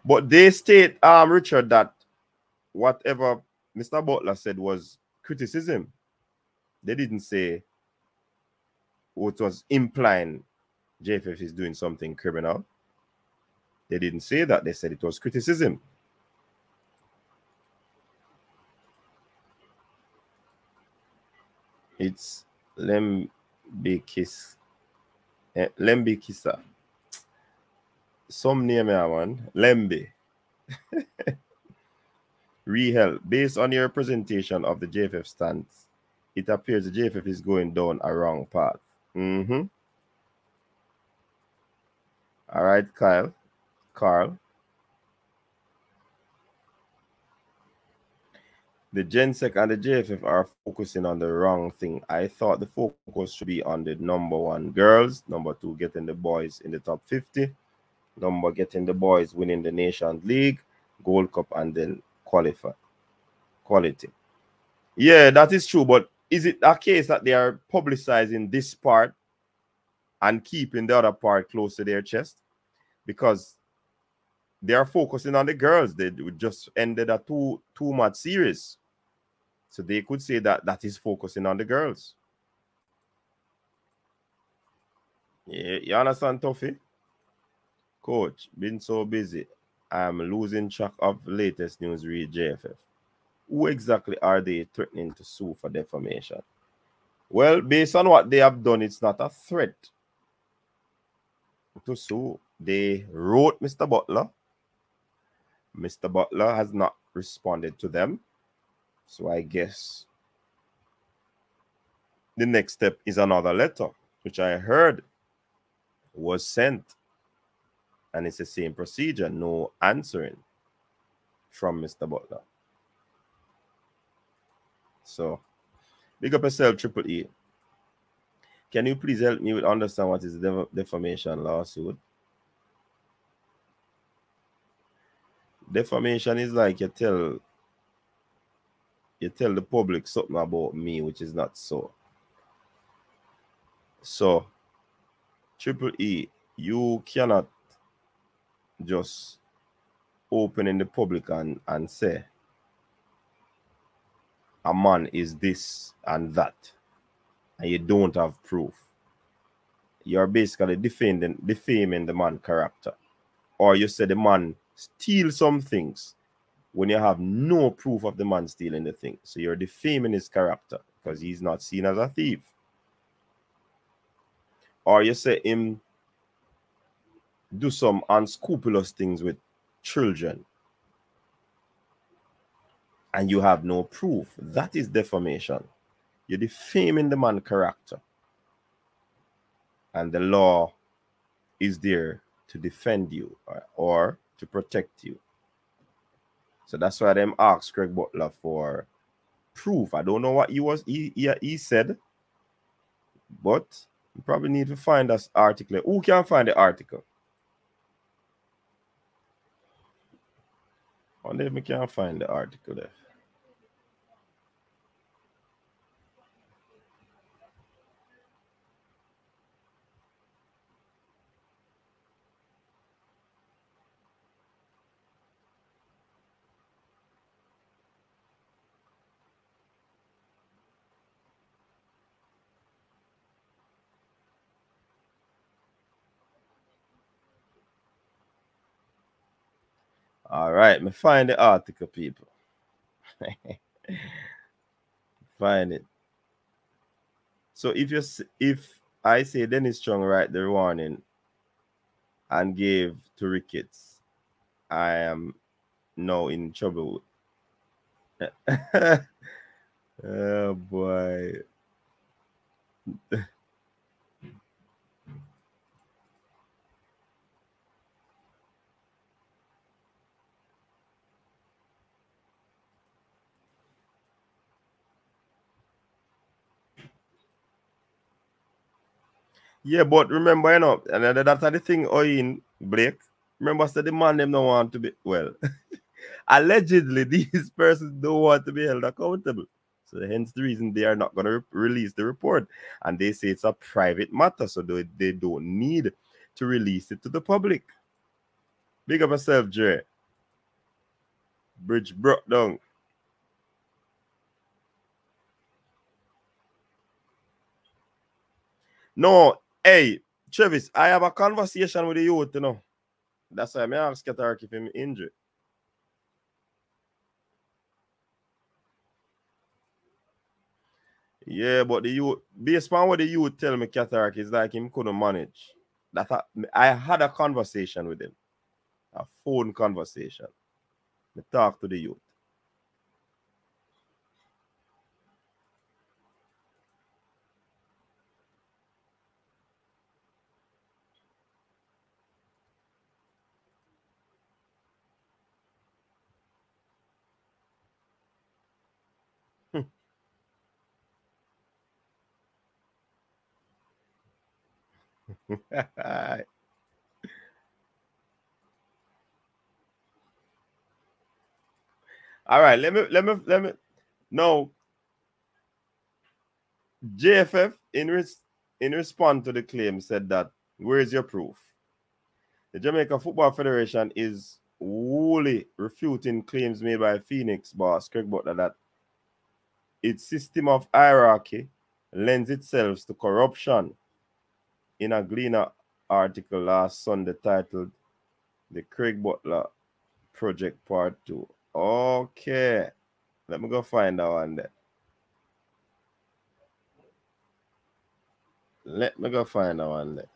Speaker 2: But they state, Richard, that whatever Mr. Butler said was criticism. They didn't say what was implying JFF is doing something criminal. They didn't say that. They said it was criticism. It's Lembikisa. Some name, man. Lembe. Rehel. Based on your presentation of the JFF stance, it appears the JFF is going down a wrong path. All right, Carl. The GenSec and the JFF are focusing on the wrong thing. I thought the focus should be on the number 1 girls, number 2 getting the boys in the top 50, number getting the boys winning the Nations League, Gold Cup, and then quality. Yeah, that is true, but is it a case that they are publicizing this part and keeping the other part close to their chest? Because they are focusing on the girls. They just ended a two-match series. So they could say that that is focusing on the girls. Yeah, you understand, Tuffy? Coach, been so busy. I'm losing track of latest news. Read JFF. Who exactly are they threatening to sue for defamation? Well, based on what they have done, it's not a threat to sue. They wrote Mr. Butler Mr. Butler has not responded to them. So I guess the next step is another letter, which I heard was sent. And it's the same procedure, no answering from Mr. Butler. So, big up yourself, Triple E. Can you please help me with understand what is the defamation lawsuit? Defamation is like you tell the public something about me, which is not so. So, Triple E, you cannot just open in the public and say a man is this and that, and you don't have proof. You're basically defaming the man's character. Or you say the man steals some things when you have no proof of the man stealing the thing. So you're defaming his character because he's not seen as a thief. Or you say him do some unscrupulous things with children and you have no proof. That is defamation. You're defaming the man's character. And the law is there to defend you or to protect you. So that's why them asked Craig Butler for proof. I don't know what he said, but you probably need to find this article. Who can find the article? I wonder if we can find the article there. All right, me find the article, people. Find it. So if I say Dennis Strong write the warning and gave to Ricketts, I am now in trouble. Oh boy. Yeah, but remember, and that's the thing, Oyin Blake. Remember, said the man them don't want to be well. Allegedly, these persons don't want to be held accountable. So hence the reason they are not going to release the report. And they say it's a private matter, so they don't need to release it to the public. Big up yourself, Jay. Bridge broke down. No, hey, Travis, I have a conversation with the youth, That's why I ask Katark if him injured. Yeah, but the youth, based on what the youth tell me, Katark is like him couldn't manage. I had a conversation with him, a phone conversation. I talk to the youth. All right, let me. No, JFF in response to the claim said that where is your proof? The Jamaica Football Federation is wholly refuting claims made by Phoenix boss Craig Butler that its system of hierarchy lends itself to corruption. In a Gleaner article last Sunday titled "The Craig Butler Project Part 2." Okay, let me go find that one there. Let me go find that one there.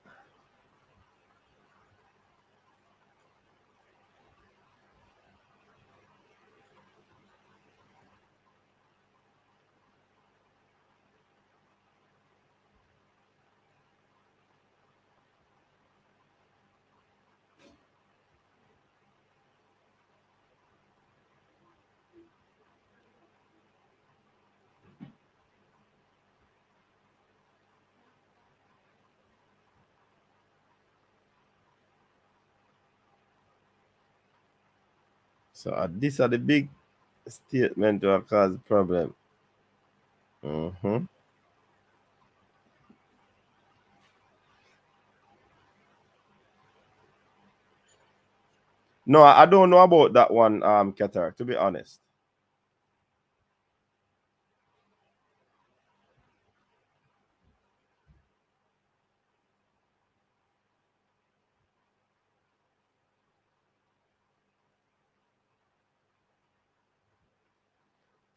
Speaker 2: So these are the big statement to cause problem. No, I don't know about that one, Qatar, to be honest.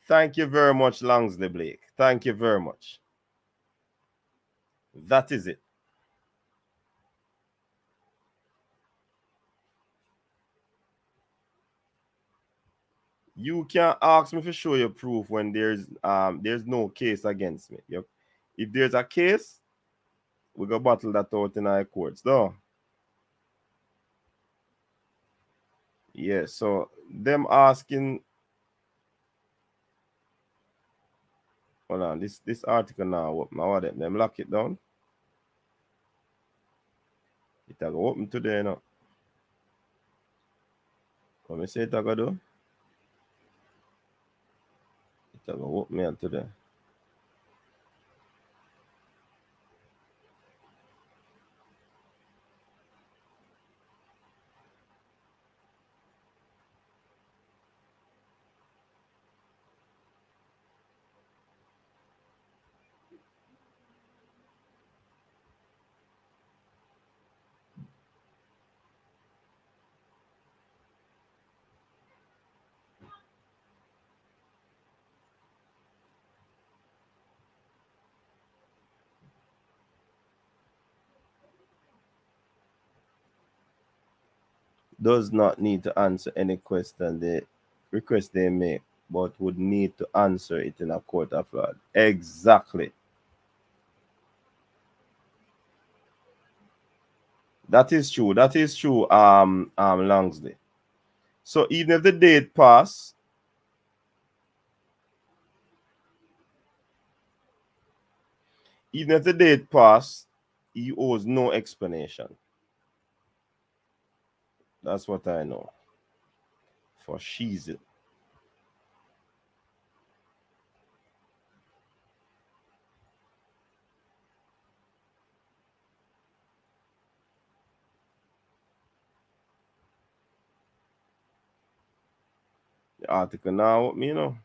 Speaker 2: Thank you very much, Langsley Blake. Thank you very much. That is it. You can't ask me to show you proof when there's no case against me. If there's a case, we go battle that out in our courts, though. Yeah, so them asking. Hold on, this article now, what them lock it down. It go open today now. What me say it go do? It go open me today. Does not need to answer any question the request they make, but would need to answer it in a court of law. Exactly. That is true. That is true, Langsley. So even if the date pass, he owes no explanation. That's what I know. For she's it. The article now, you know.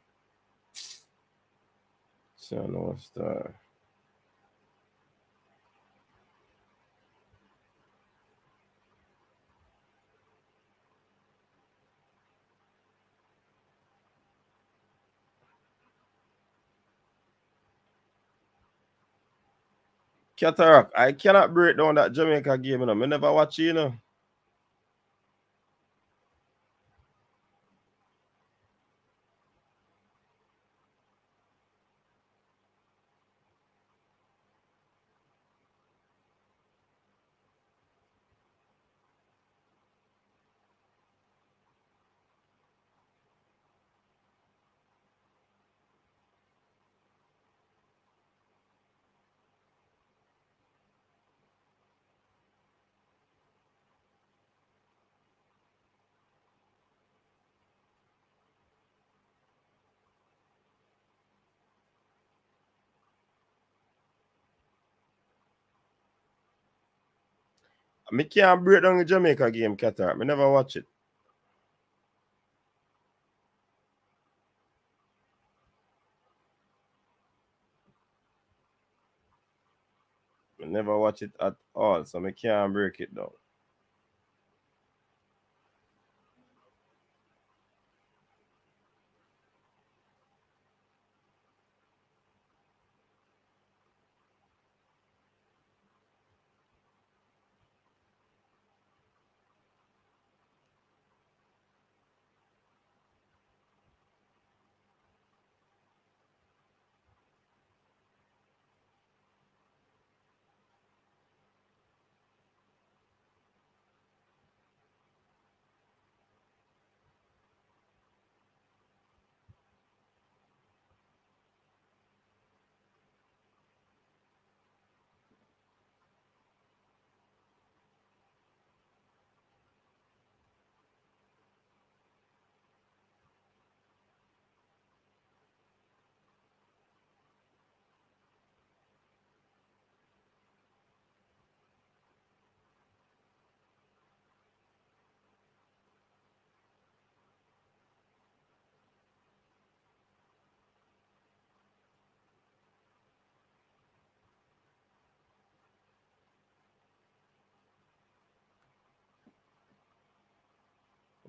Speaker 2: So no star. Cataract, I cannot break down that Jamaica game, you know. I never watch it, you know. I can't break down the Jamaica game, Cataract. I never watch it. I never watch it at all, so I can't break it down.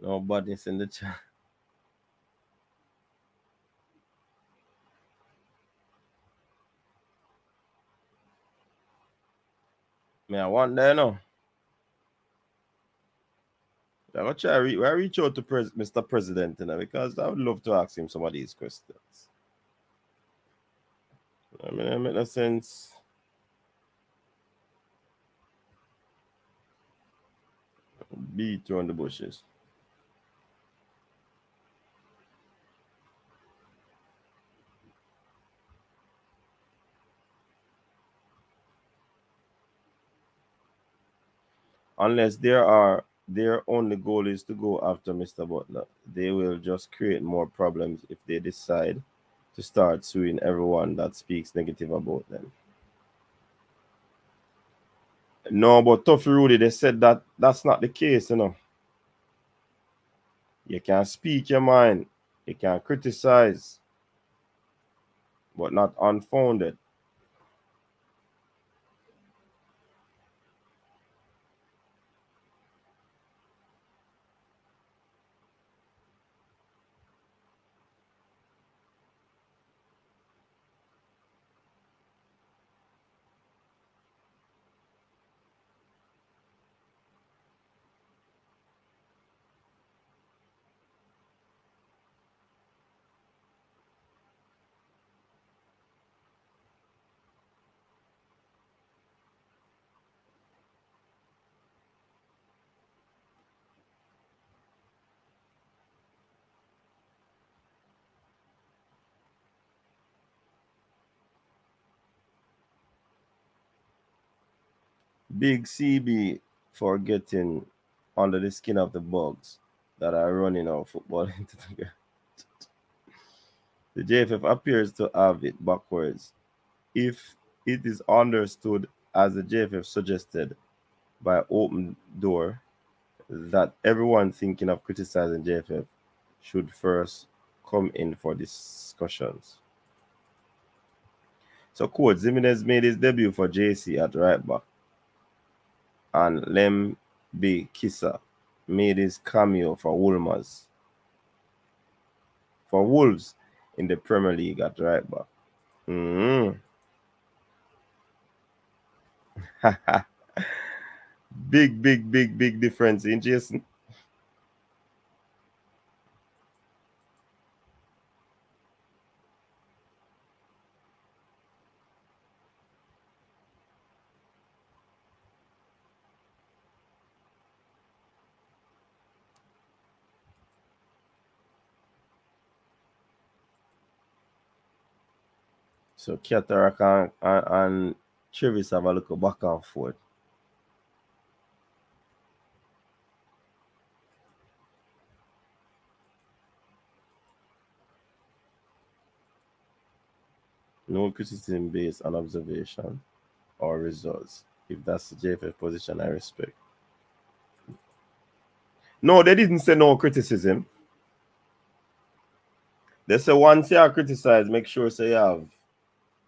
Speaker 2: Nobody's in the chat. Me, I want there now. I will try reach out to Mr. President, because I would love to ask him some of these questions. I mean, it makes no sense. Beat around the bushes. Unless their only goal is to go after Mr. Butler, they will just create more problems if they decide to start suing everyone that speaks negative about them. No, but Toughy Rudy, they said that that's not the case, You can speak your mind, you can criticize, but not unfounded. Big CB for getting under the skin of the bugs that are running our football into the ground. The JFF appears to have it backwards. If it is understood, as the JFF suggested by Open Door, that everyone thinking of criticizing JFF should first come in for discussions. So, quote, Jimenez made his debut for JC at right back, and Lembe Kissa made his cameo for Wolves in the Premier League at right back. Big difference in Jason. So Kiatarak and Travis have a look back and forth. No criticism based on observation or results. If that's the JFF position, I respect. No, they didn't say no criticism. They say once you are criticized, make sure so you have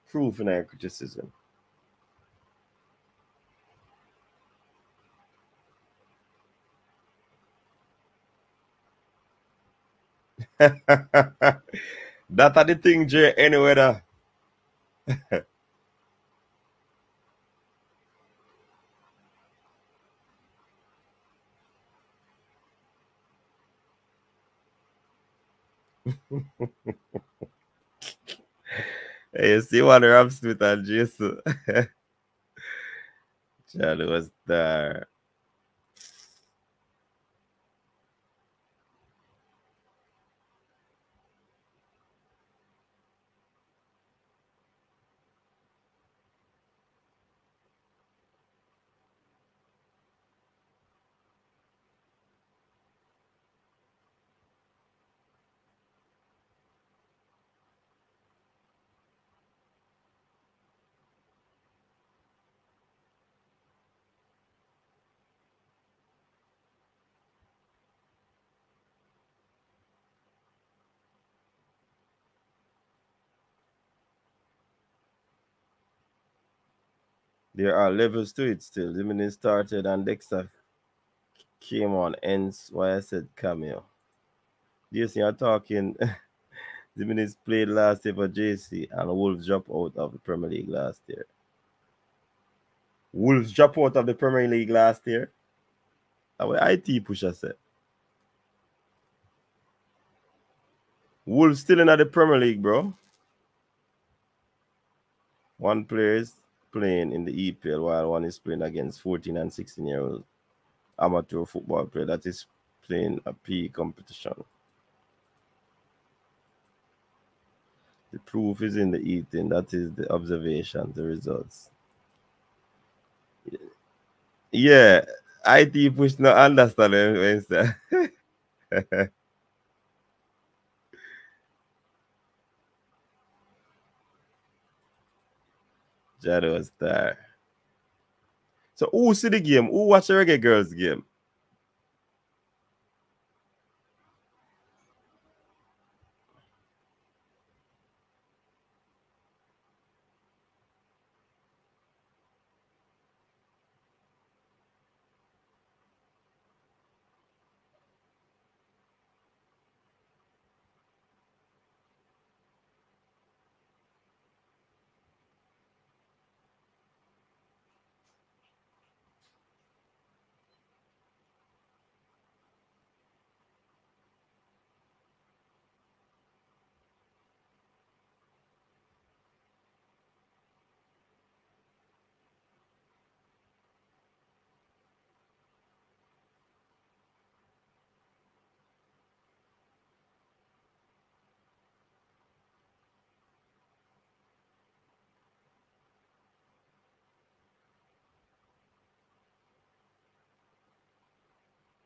Speaker 2: proof in your criticism. That are the thing, Jay, anyway. Hey, you see one Ram Smith and Jason. Charlie was there. There are levels to it still. Jimenez started and Dexter came on, hence why I said cameo. Jason, you're talking. The minutes played last year for JC, and Wolves drop out of the Premier League last year. Wolves drop out of the Premier League last year. That's what IT pusher said. Wolves still in the Premier League, bro. One player is playing in the EPL while one is playing against 14 and 16-year-old amateur football player that is playing a PE competition. The proof is in the eating. That is the observation, the results. Yeah, IT push not understand Wednesday. Shadow Star. So who see the game? Who watch the Reggae Girlz game?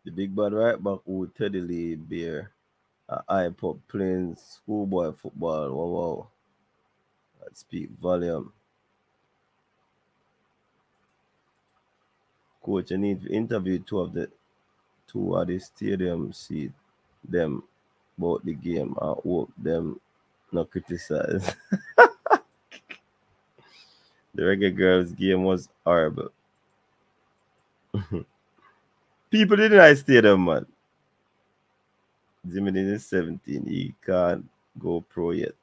Speaker 2: The big bad right back who Teddy Lee Bear. I pop playing schoolboy football. Wow, wow. That speak volume. Coach, I need to interview two of the stadium seat them about the game and hope them not criticize. The Reggae Girlz game was horrible. People didn't I stadium, man. Jimmy is 17. He can't go pro yet.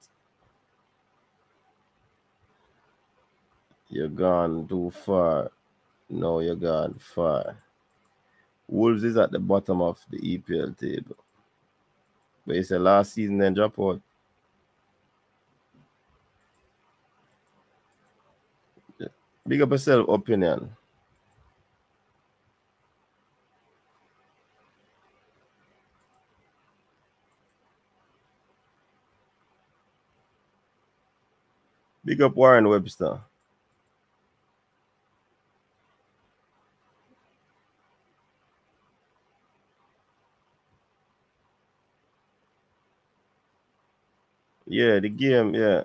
Speaker 2: You're gone too far. No, you're gone far. Wolves is at the bottom of the EPL table. But it's a last season then drop out. Big up yourself, opinion. Big up Warren Webster. Yeah, the game, yeah.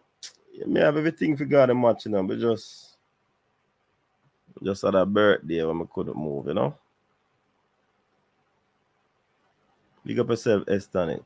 Speaker 2: Me have everything for the match, you know, but just had a birthday when I couldn't move, you know. Big up yourself, Estonic.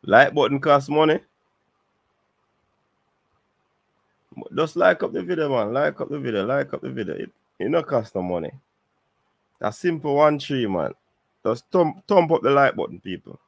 Speaker 2: Like button cost money. Just like up the video, man. Like up the video. Like up the video. It not cost no money. A simple 1-3, man. Just thump up the like button, people.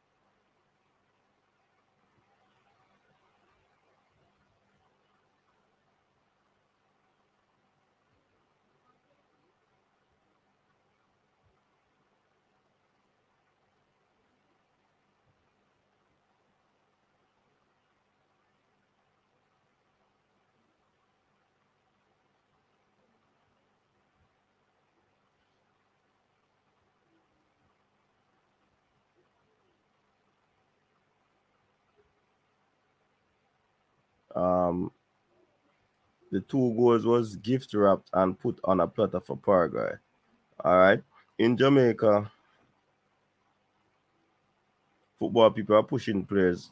Speaker 2: The 2 goals was gift wrapped and put on a platter for Paraguay. All right. In Jamaica, football people are pushing players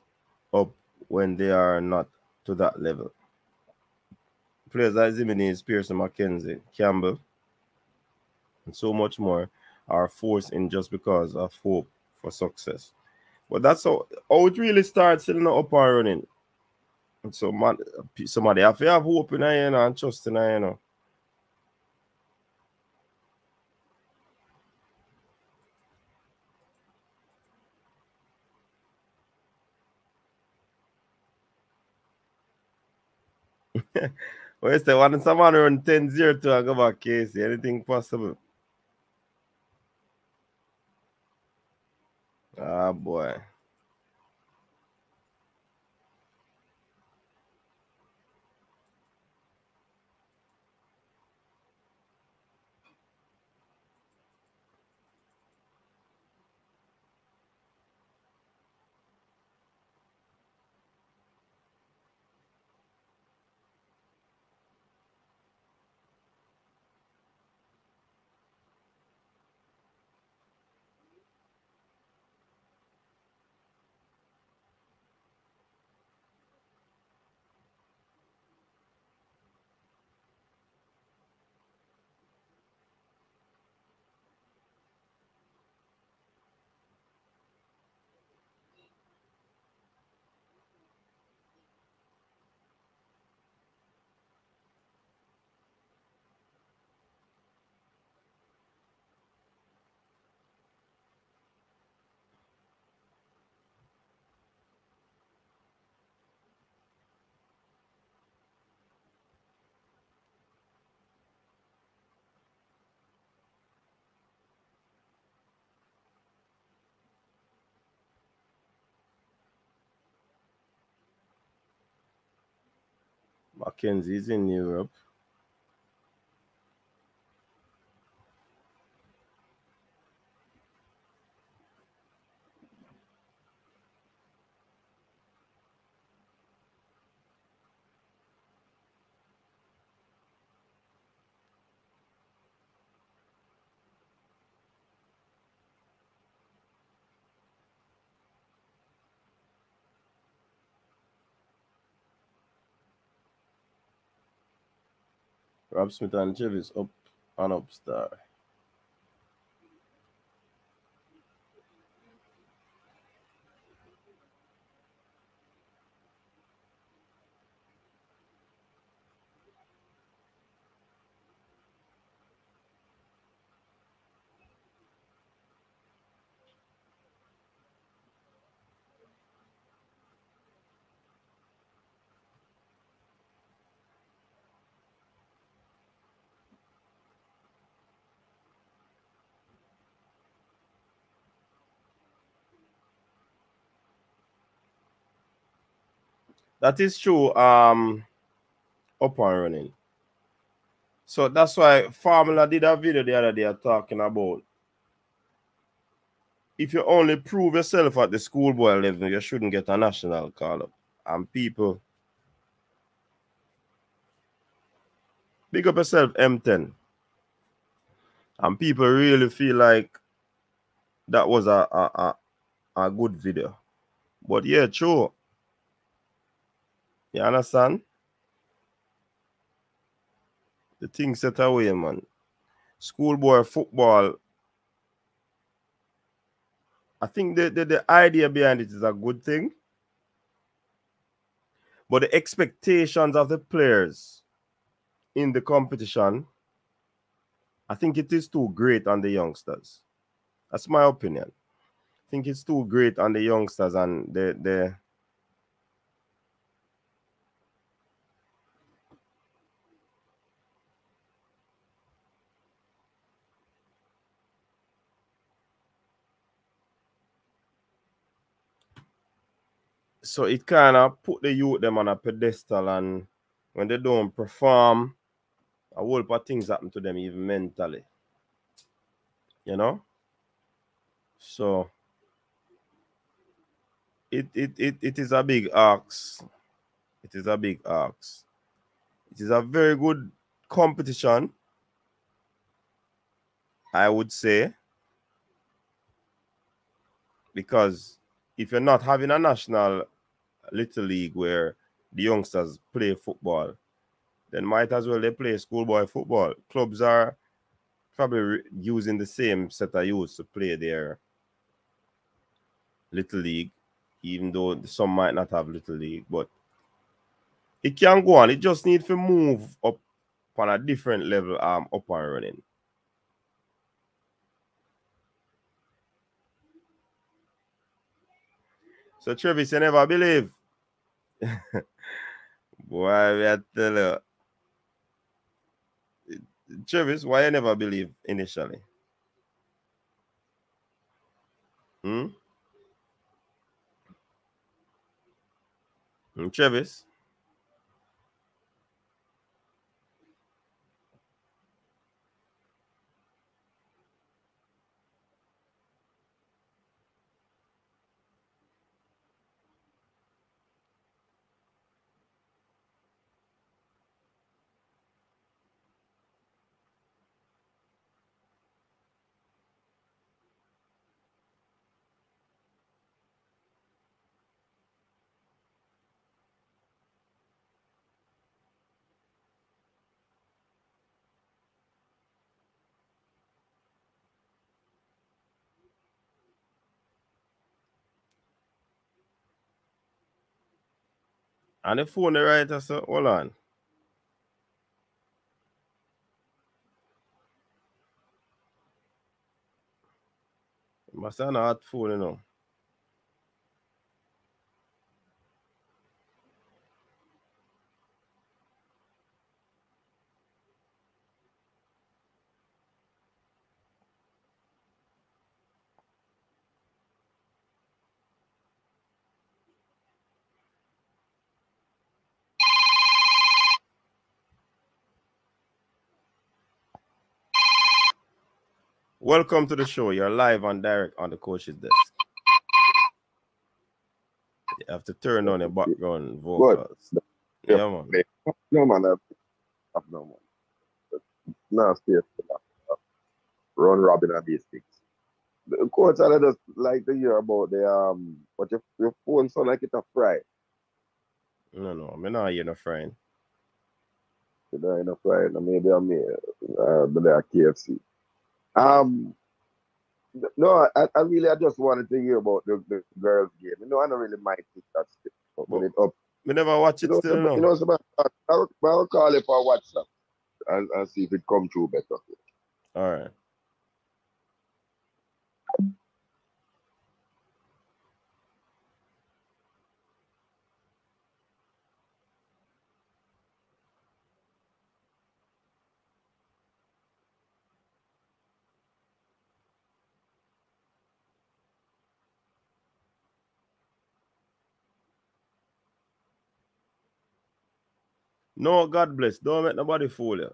Speaker 2: up when they are not to that level. Players like Jimenez, Pearson, McKenzie, Campbell, and so much more are forced in just because of hope for success. But that's how it really starts in the up and running. And so man, somebody have to have hope in it, and trust in it. Well, you say, when someone run 10-0 to go back, Casey, anything possible? Ah, boy. Mackenzie's in Europe. Rob Smith and Jevis up and up star. That is true. Up and running. So that's why Formula did a video the other day talking about if you only prove yourself at the schoolboy level, you shouldn't get a national call up. And people, big up yourself, M10. And people really feel like that was a good video. But yeah, true. You understand? The thing set away, man. Schoolboy football, I think the idea behind it is a good thing. But the expectations of the players in the competition, I think it is too great on the youngsters. That's my opinion. I think it's too great on the youngsters, and the so it kind of put the youth them on a pedestal, and when they don't perform, a whole lot of things happen to them even mentally. You know? So it is a big ask. It is a big ask. It is a very good competition, I would say, because if you're not having a national little league where the youngsters play football, then might as well they play schoolboy football. Clubs are probably using the same set of youths to play their little league, even though some might not have little league, but it can go on. It just needs to move up on a different level, up and running. So Travis, you never believe. Boy, we are tell you. Travis, why you never believe initially? Travis? And the phone right, so hold on. Must have a hot phone, you know. Welcome to the show. You're live and direct on the coach's desk. You have to turn on your background vocals.
Speaker 3: Good.
Speaker 2: Yeah, man.
Speaker 3: No, man. No, man. No, space for that. Run Robin and these things. The coach, I just like to hear about the but your phone sound like it's a fry.
Speaker 2: No, I'm not hearing no friend.
Speaker 3: You know, in a fry. Maybe I'm here. But they are KFC. No, I really I just wanted to hear about the girls game. You know, I don't really mind it that shit. But when it up,
Speaker 2: We never watch it still, no.
Speaker 3: you know, I'll call it for WhatsApp and see if it come through better.
Speaker 2: All right. No, God bless. Don't make nobody fool you.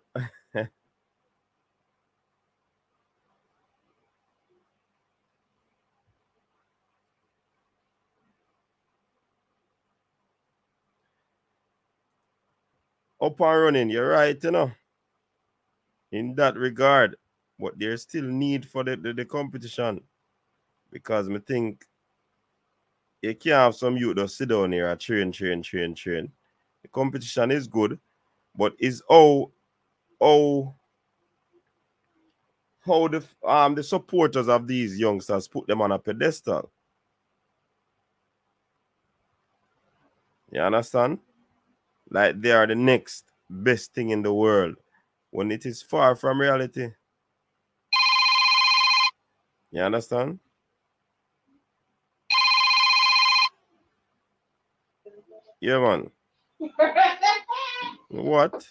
Speaker 2: Up and running, you're right, you know. In that regard, but there's still need for the competition. Because I think you can't have some youth that sit down here and train. The competition is good, but is how the supporters of these youngsters put them on a pedestal. You understand? Like they are the next best thing in the world when it is far from reality. You understand? Yeah, man. What?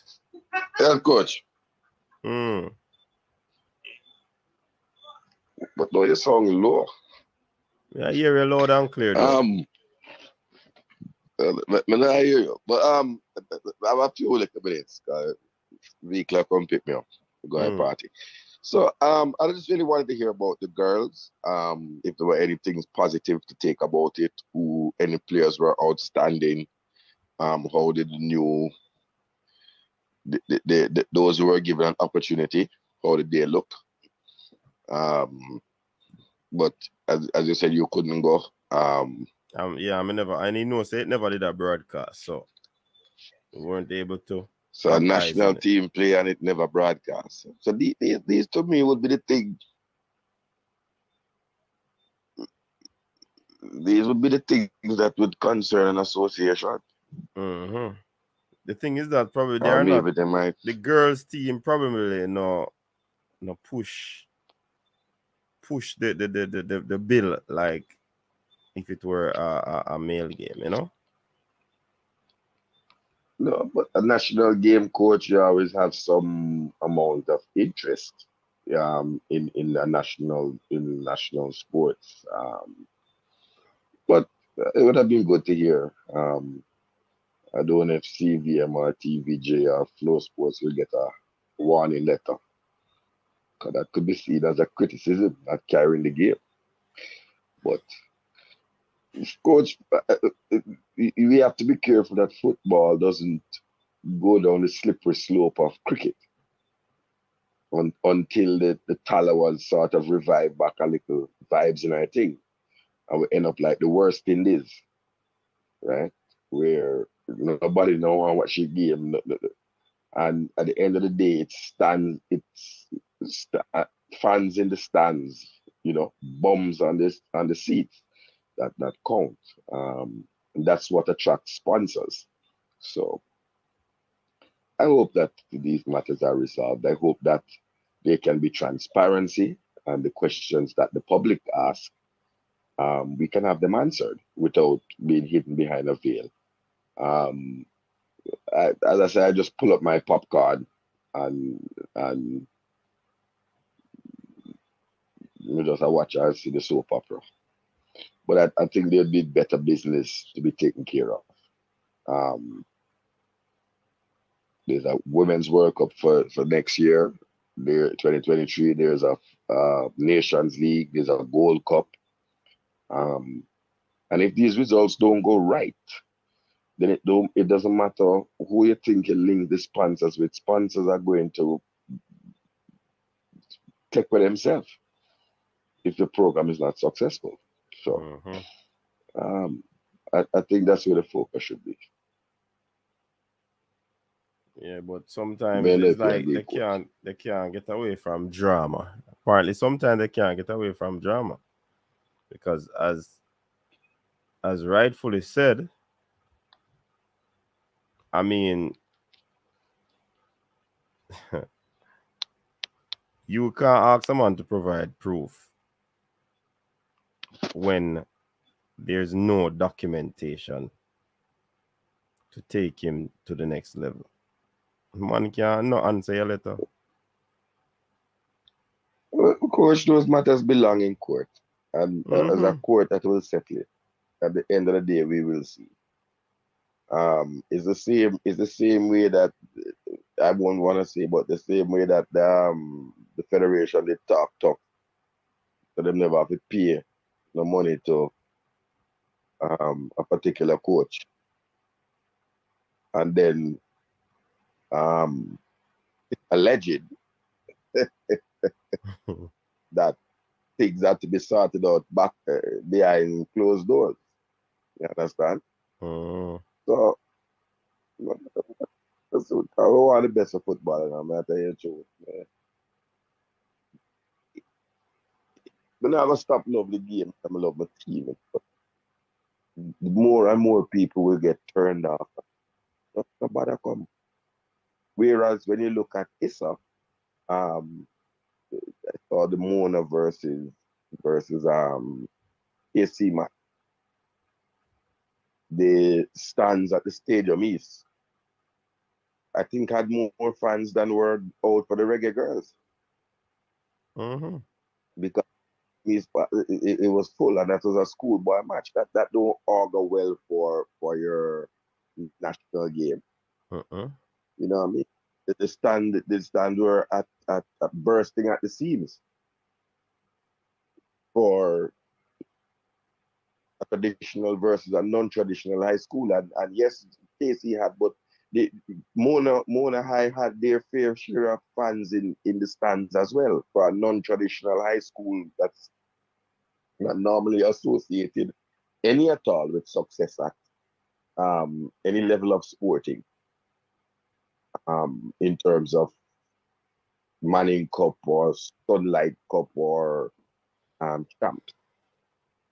Speaker 3: Yeah, coach.
Speaker 2: But
Speaker 3: no, your song is low.
Speaker 2: Yeah, hear you loud and clear though.
Speaker 3: Me not hear you. But I have a few little minutes. Vehicle come pick me up. Go to party. So I just really wanted to hear about the girls. If there were anything positive to take about it, who any players were outstanding. how did the new those who were given an opportunity, how did they look? But as you said, you couldn't go.
Speaker 2: Yeah, I mean, no, say it never did a broadcast, so we weren't able to.
Speaker 3: So a national team play and it never broadcast. So these to me would be the thing. These would be the things that would concern an association.
Speaker 2: Mm-hmm. The thing is that probably they
Speaker 3: or
Speaker 2: are
Speaker 3: maybe
Speaker 2: not.
Speaker 3: They might.
Speaker 2: The girls' team probably no push the bill like if it were a male game, you know.
Speaker 3: No, but a national game coach, you always have some amount of interest in national sports. But it would have been good to hear. I don't know if CVM or TVJ or Flow Sports will get a warning letter. Because that could be seen as a criticism, not carrying the game. But coach, we have to be careful that football doesn't go down the slippery slope of cricket until the Talawans sort of revive back a little vibes in our thing. And we end up like the worst in this, right? Where nobody know how much you game. And at the end of the day, fans in the stands, bums on the seats that count. And that's what attracts sponsors. So I hope that these matters are resolved. I hope that there can be transparency and the questions that the public ask, we can have them answered without being hidden behind a veil. As I said, I just pull up my popcorn and just watch and see the soap opera. But I think there'd be better business to be taken care of. There's a Women's World Cup for next year. There, 2023. There's a Nations League. There's a Gold Cup. And if these results don't go right, then it doesn't matter who you think you link the sponsors with. Sponsors are going to take for themselves if the program is not successful. So I think that's where the focus should be.
Speaker 2: Yeah, but sometimes it's like they can't get away from drama. Apparently, sometimes they can't get away from drama because, as rightfully said, I mean, you can't ask someone to provide proof when there's no documentation to take him to the next level. Man can't not answer your letter.
Speaker 3: Well, of course, those matters belong in court, and as a court that will settle it. At the end of the day, we will see. It's the same way that I won't want to say, but the same way that the federation they talk, so they never have to pay no money to a particular coach, and then it's alleged that things have to be sorted out back behind closed doors. You understand? So I want the best of football, and I'm going to tell you the truth. I'm not going to stop loving the game. I'm going to love my team. But more and more people will get turned off. Nobody come. Whereas when you look at Issa, I saw the Mona versus AC match. The stands at the Stadium East, I think, had more fans than were out for the Reggae Girlz. Because it was full, and that was a schoolboy match. That don't augur well for your national game. You know what I mean? The stand were at bursting at the seams for a traditional versus a non-traditional high school, and yes, KC had, but Mona High had their fair share of fans in the stands as well for a non-traditional high school that's not normally associated any at all with success at any level of sporting in terms of Manning Cup or Sunlight Cup or champs.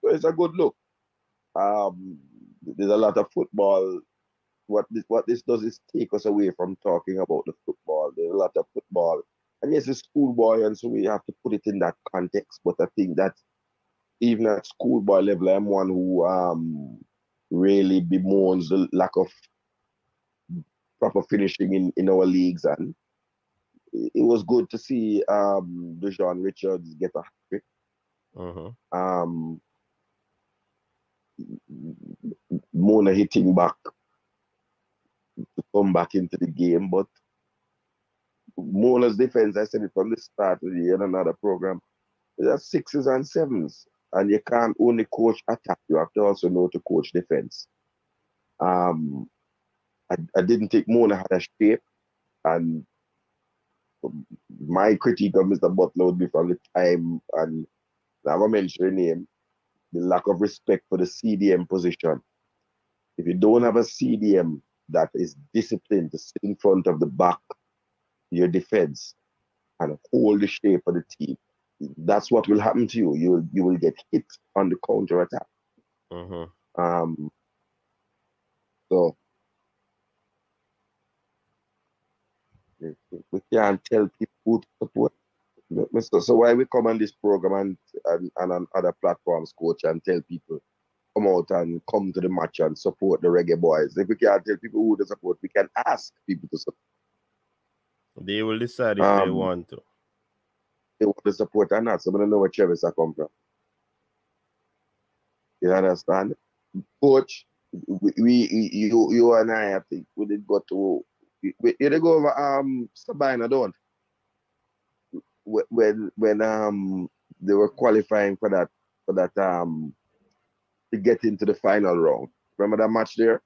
Speaker 3: So it's a good look. There's a lot of football. What this does is take us away from talking about the football. There's a lot of football. And yes, it's schoolboy, and so we have to put it in that context. But I think that even at schoolboy level, I'm one who really bemoans the lack of proper finishing in our leagues. And it was good to see Dejon Richards get a hat-trick. Mona hitting back to come back into the game, but Mona's defense, I said it from the start of the year in another program, is at 6s and 7s, and you can't only coach attack, you have to also know to coach defense. I didn't think Mona had a shape, and my critique of Mr. Butler would be from the time, and I will mention your name, the lack of respect for the CDM position. If you don't have a CDM that is disciplined to sit in front of the back, your defense, and hold the shape of the team, that's what will happen to you. You will get hit on the counter attack. So we can't tell people who to support. So why we come on this program and on other platforms, coach, and tell people come out and come to the match and support the Reggae boys. If we can't tell people who to support, we can ask people to support.
Speaker 2: They will decide if they want to.
Speaker 3: They want to support or not. So I don't know where Travis I come from. You understand? Coach, you and I think we did go to you did go over Sabina, don't? When they were qualifying for that to get into the final round. Remember that match there?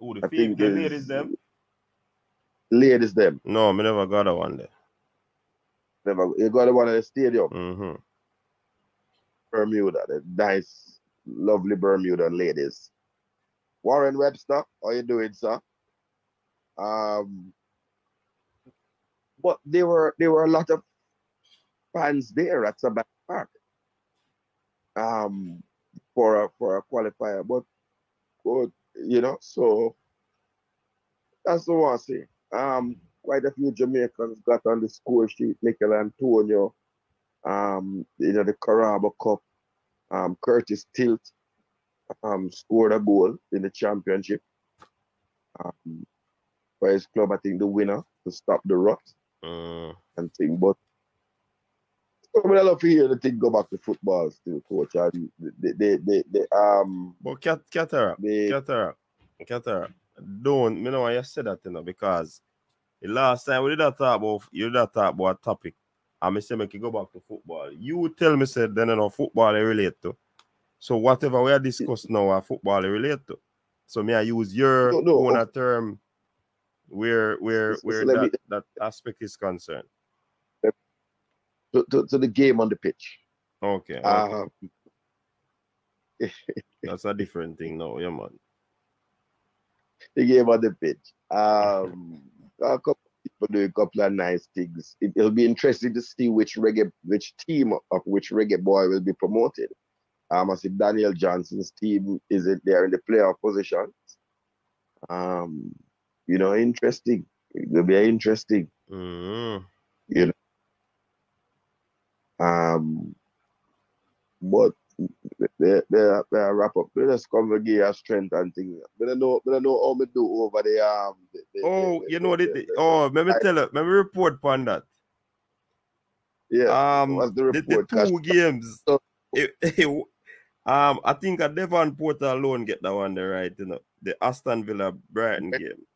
Speaker 2: Oh, the ladies them?
Speaker 3: Ladies them.
Speaker 2: No, I never got a one there.
Speaker 3: Never. You got the one at the stadium? Bermuda, the nice, lovely Bermuda ladies. Warren Webster, how you doing, sir? But there were a lot of fans there at Sabbath Park for a qualifier, but so that's the one I say. Quite a few Jamaicans got on the score sheet. Mikel Antonio, the Caraba Cup, Curtis Tilt scored a goal in the championship for his club. I think the winner to stop the rot and thing, but I would love to hear the thing go back to football still, coach. And
Speaker 2: but Cataract. Don't, know why you said that, because the last time you did talk about a topic, and I say make you go back to football. You tell me said then football I relate to. So whatever we are discussing now, football I relate to. So may I use your own term where that aspect is concerned.
Speaker 3: To the game on the pitch.
Speaker 2: Okay. That's a different thing now, yeah, man.
Speaker 3: The game on the pitch. A couple of people do a couple of nice things. It'll be interesting to see which team of which Reggae boy will be promoted. I see Daniel Johnson's team is it there in the playoff positions. Interesting. It will be interesting. But they wrap up. They just come and give us strength and things. But I know how me do over the
Speaker 2: let me report upon that.
Speaker 3: Yeah. What's the report?
Speaker 2: The 2 games. I think a Devon Porter alone get that one there, right? The Aston Villa Brighton game.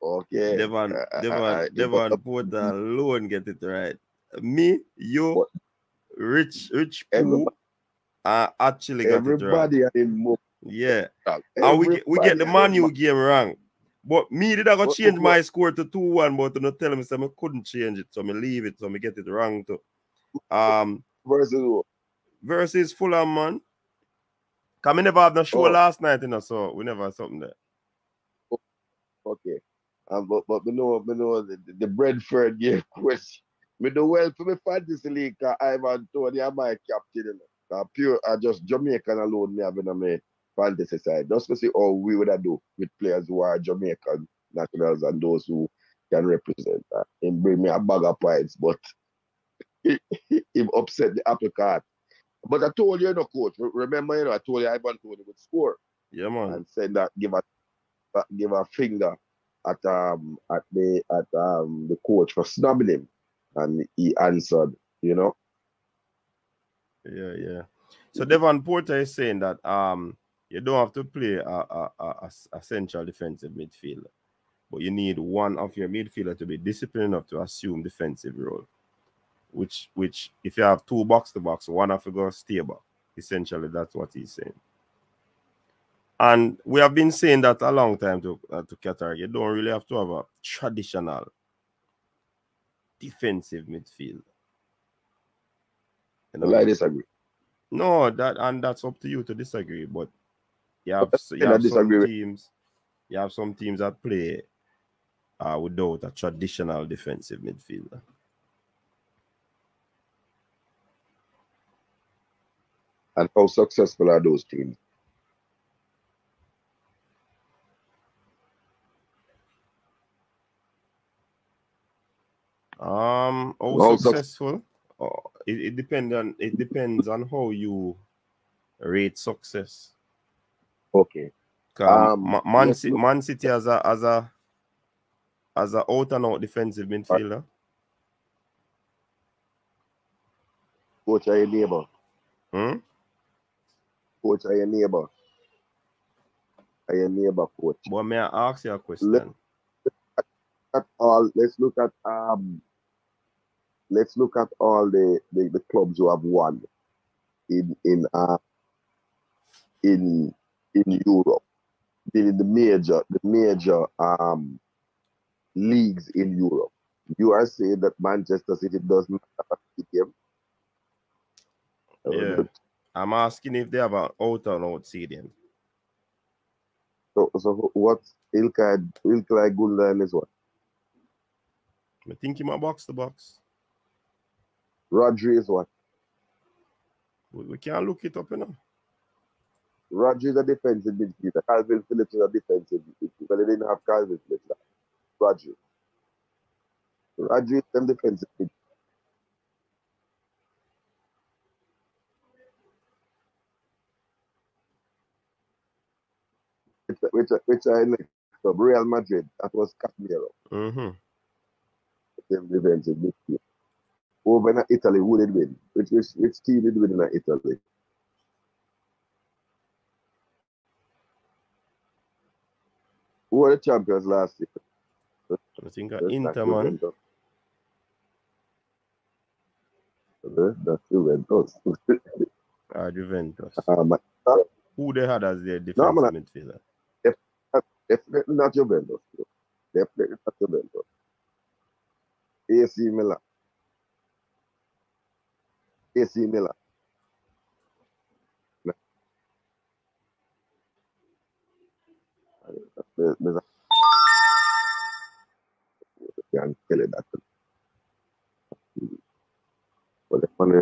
Speaker 3: Okay.
Speaker 2: Devon Porter alone get it right. Me, you, Rich Pooh, actually got it right.
Speaker 3: Everybody
Speaker 2: Yeah. And we get the Man U game wrong. But me did I go change my score to 2-1, but to not tell me I couldn't change it. So I leave it, so I get it wrong too. Versus Fulham, man. Cause we never have no show last night, you know, so we never have something there.
Speaker 3: Okay. But we know the Brentford game question. Me do well for my fantasy league because Ivan Tony and my captain, you know. Pure just Jamaican alone me having on my fantasy side. Just to see how we would do with players who are Jamaican nationals and those who can represent that. Him bring me a bag of points, but him upset the apple cart. But I told you, coach. Remember, I told you Ivan Tony would score.
Speaker 2: Yeah, man.
Speaker 3: And said that give a finger at the coach for snubbing him, and he answered,
Speaker 2: Yeah. So Devon Porter is saying that you don't have to play a central defensive midfielder, but you need one of your midfielder to be disciplined enough to assume defensive role. Which if you have two box to box, one have to go stay back. Essentially, that's what he's saying. And we have been saying that a long time to Qatar. You don't really have to have a traditional defensive midfield. You know?
Speaker 3: Well, I disagree.
Speaker 2: No, that's up to you to disagree. But you have some teams. You have some teams that play without a traditional defensive midfielder.
Speaker 3: And how successful are those teams?
Speaker 2: How successful? It depends on how you rate success.
Speaker 3: Okay.
Speaker 2: Man City as a out and out defensive midfielder.
Speaker 3: Coach, are your neighbor? Coach, are your neighbor? Are your neighbor, coach?
Speaker 2: But may I ask you a question?
Speaker 3: Let's look at all the clubs who have won in Europe, in the major leagues in Europe. You are saying that Manchester City doesn't have a stadium?
Speaker 2: Yeah. I'm asking if they have an out and out stadium.
Speaker 3: So what's Ilkay Gundogan is what?
Speaker 2: I think him a box to box.
Speaker 3: Rodri is what?
Speaker 2: We can't look it up, you know.
Speaker 3: Rodri is a defensive midfielder. Calvin Phillips is a defensive midfielder. But they didn't have Calvin Phillips. Rodri is them defensive midfielder. Which I next up, Real Madrid. That was Casemiro. Them defensive midfielder. Over in Italy, who did win? Which team did win in Italy? Who were the champions last year?
Speaker 2: I think Inter, man.
Speaker 3: That's Juventus.
Speaker 2: Juventus. Who they had as their defensive midfielder?
Speaker 3: Definitely not Juventus. Definitely not Juventus. AC Milan. AC Milan. Can't tell it that. But the funny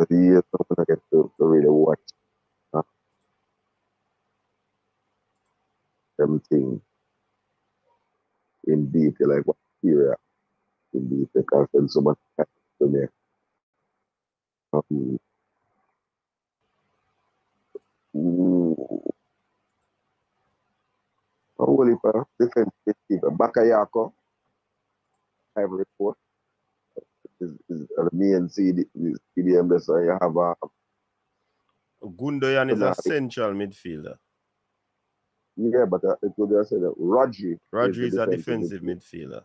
Speaker 3: years something I get to really watch everything in detail, like what area in detail, because I spend so much time to me. Only for defense midfielder. Bakayako, Ivory Coast, is the main CDM. So you have
Speaker 2: Gundogan is a central midfielder.
Speaker 3: Yeah, but it would have said that Rodri
Speaker 2: is a defensive midfielder.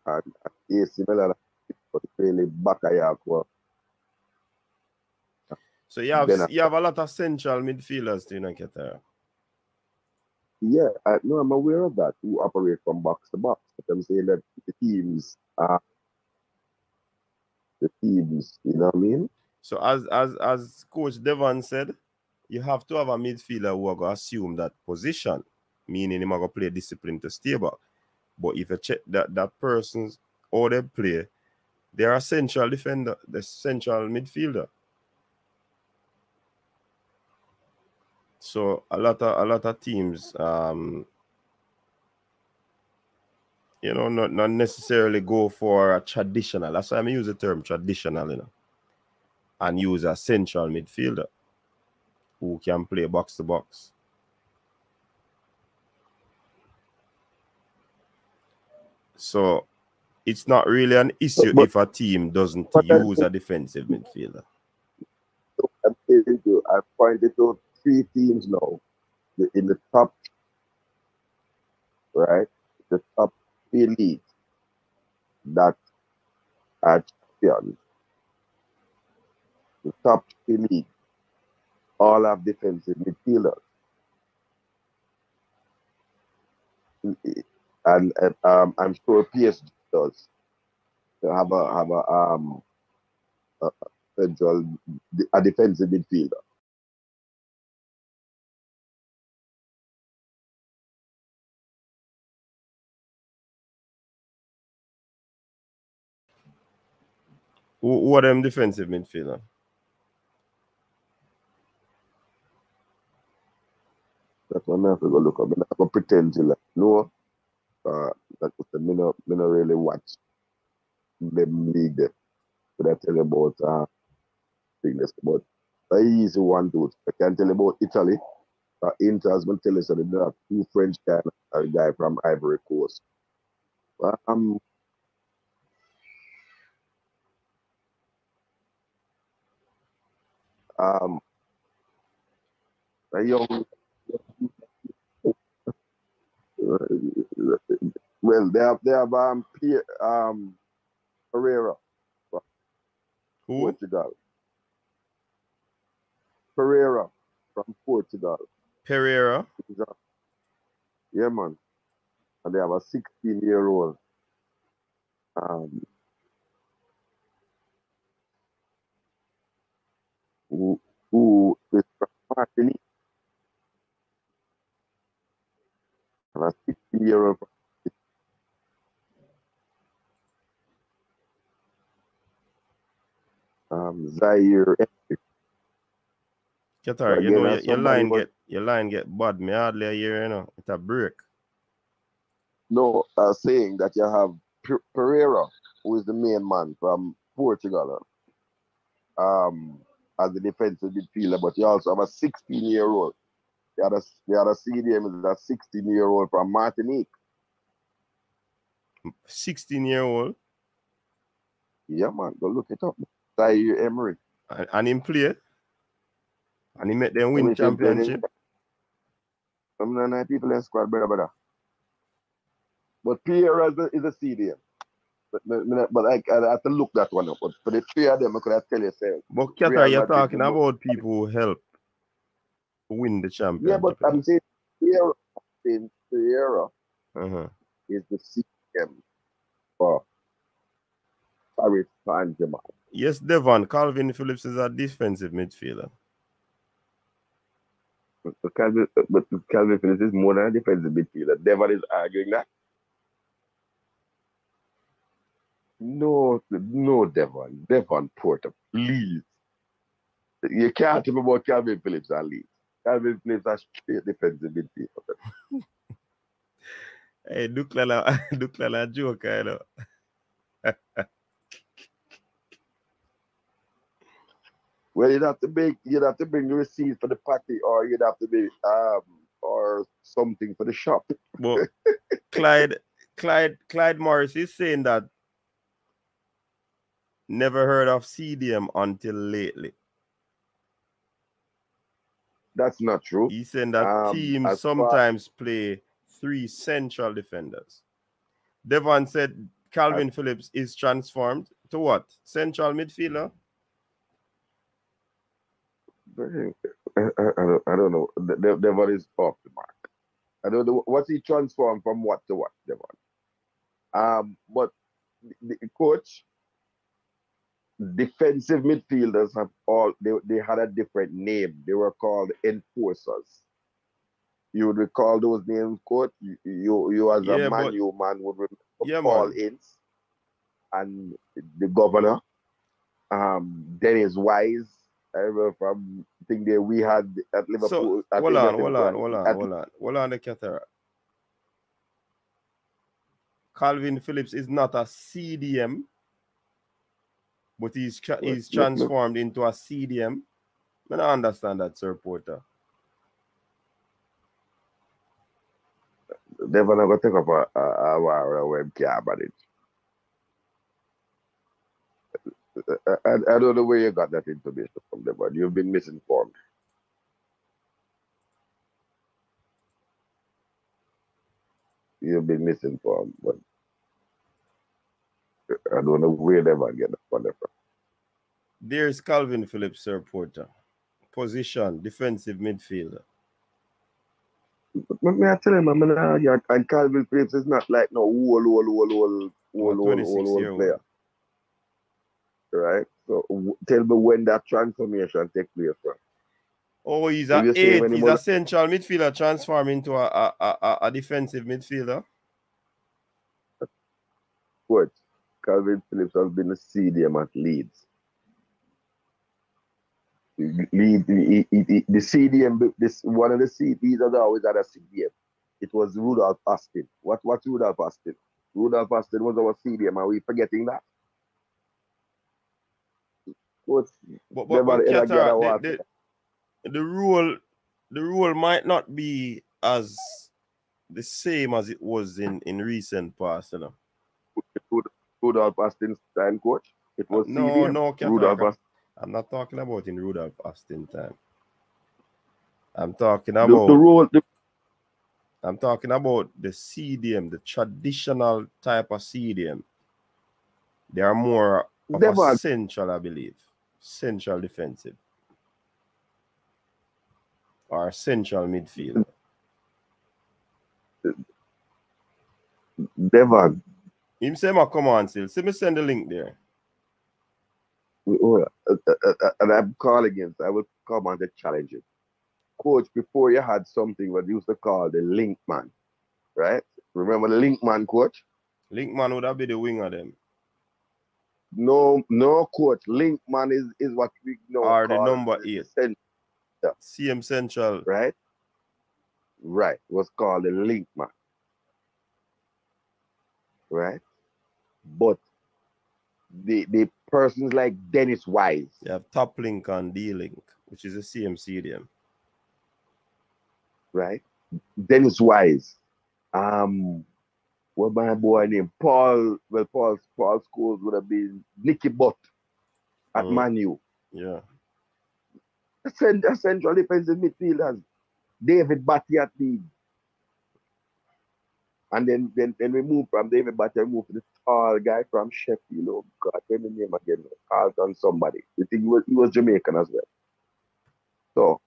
Speaker 3: And AC Milan, but really Bakayako.
Speaker 2: So you have a lot of central midfielders, you know, Qatar.
Speaker 3: Yeah, no, I'm aware of that, who operate from box to box. But I'm saying that the teams, you know what I mean?
Speaker 2: So as Coach Devon said, you have to have a midfielder who are going to assume that position, meaning he's going to play discipline to stay back. But if you check that person's how they play, they're a central defender, the central midfielder. So a lot of teams, you know, not necessarily go for a traditional. That's why I use the term traditional, you know, and use a central midfielder who can play box to box. So it's not really an issue if a team doesn't use a defensive midfielder.
Speaker 3: I pointed to 3 teams now in the top, right? The top 3 leagues that are champions. The top 3 leagues all have defensive midfielders. And I'm sure PSG does. To have a defensive midfielder.
Speaker 2: Who are them defensive midfielder?
Speaker 3: That's what I have to go look up. I'm not going to pretend to like no. That me not really watch them league them. But I tell you about things about the easy one too. I can tell you about Italy. Inter has been telling us that they have 2 French guys and a guy from Ivory Coast. A young, well, they have Pereira from Portugal. Pereira from Portugal.
Speaker 2: Pereira?
Speaker 3: Yeah, man. And they have a 16-year-old. Who is from Martinique. And a 16-year-old Zaire.
Speaker 2: Qatar, you know your line get bad. Me hardly hear, you know, it's a break.
Speaker 3: No, saying that you have Pereira, who is the main man from Portugal, as the defensive midfielder, but you also have a 16-year-old. The other CDM is a 16-year-old from Martinique.
Speaker 2: 16-year-old?
Speaker 3: Yeah, man. Go look it up. Zaire Emery.
Speaker 2: And him play? And he made them win championship?
Speaker 3: Some of the people in squad, brother. But Pierre is a CDM. But I have to look that one up. But for the 3 of them, I could have tell you.
Speaker 2: But Qatar, you're talking about people who help win the championship.
Speaker 3: Yeah, but I'm saying Pierre is the CDM for Paris Saint-Germain.
Speaker 2: Yes, Devon, Calvin Phillips is a defensive midfielder.
Speaker 3: But Calvin Phillips is more than a defensive midfielder. Devon is arguing that. No, Devon. Devon Porter, please. You can't talk about Calvin Phillips and Leeds. Calvin Phillips is straight defensive midfielder.
Speaker 2: Hey, Duklala joke, you know.
Speaker 3: Well, you'd have to bring the receipt for the party, or you'd have to be or something for the shop.
Speaker 2: But Clyde Morris is saying that never heard of CDM until lately.
Speaker 3: That's not true.
Speaker 2: He's saying that teams sometimes play 3 central defenders. Devon said Calvin Phillips is transformed to what? Central midfielder?
Speaker 3: I don't know. Devon is off the mark. I don't know what's he transformed from what to what, Devon. But the coach, defensive midfielders have all they had a different name. They were called enforcers. You would recall those names, coach. You as a man, you man would remember Paul Ince and the governor, Dennis Wise. I remember from thing that we had at Liverpool.
Speaker 2: So, hold on, the cataract. Calvin Phillips is not a CDM, but he's transformed into a CDM. I don't understand that, Sir Porter.
Speaker 3: They're going to take up a webcam on it. I don't know where you got that information from, but you've been misinformed. You've been misinformed, but I don't know where they might get that from.
Speaker 2: There's Calvin Phillips, Sir Porter. Position, defensive midfielder.
Speaker 3: But may I tell him, and Calvin Phillips is not like no old player. Right? So tell me when that transformation takes place.
Speaker 2: Oh, he's an 8. He's a central midfielder transformed into a defensive midfielder.
Speaker 3: What? Calvin Phillips has been a CDM at Leeds. The CDM, one of the CDs that always had a CDM. It was Rudolph Austin. What's Rudolph Austin? Rudolph Austin was our CDM. Are we forgetting that?
Speaker 2: The rule might not be as the same as it was in recent past, you know.
Speaker 3: Rudolph Austin's time, coach. It was
Speaker 2: no, Rudolph Austin. I'm not talking about in Rudolph Austin time. I'm talking about I'm talking about the CDM, the traditional type of CDM. They are more of a central, I believe. Central defensive. Or central midfield.
Speaker 3: Devon.
Speaker 2: Him say, come on, still. See me send the link there.
Speaker 3: And I'm calling him. I will come on to challenge him. Coach, before you had something what they used to call the link man, right? Remember the link man, coach?
Speaker 2: Link man would have been the winger them.
Speaker 3: No, coach. Link man is what we know.
Speaker 2: Or the number 8. CM Central.
Speaker 3: Right? Right. Was called the link man. Right? But the persons like Dennis Wise.
Speaker 2: You have top link and D link, which is a CMCDM.
Speaker 3: Right? Dennis Wise. What my boy named Paul? Well, Paul's schools would have been Nicky Butt at Man U.
Speaker 2: Yeah.
Speaker 3: A central defensive midfielders. David Batty at Leeds. And then we moved from David Batty, we moved to the tall guy from Sheffield. Oh God, what's the name again? Carlton somebody. I think he was Jamaican as well. So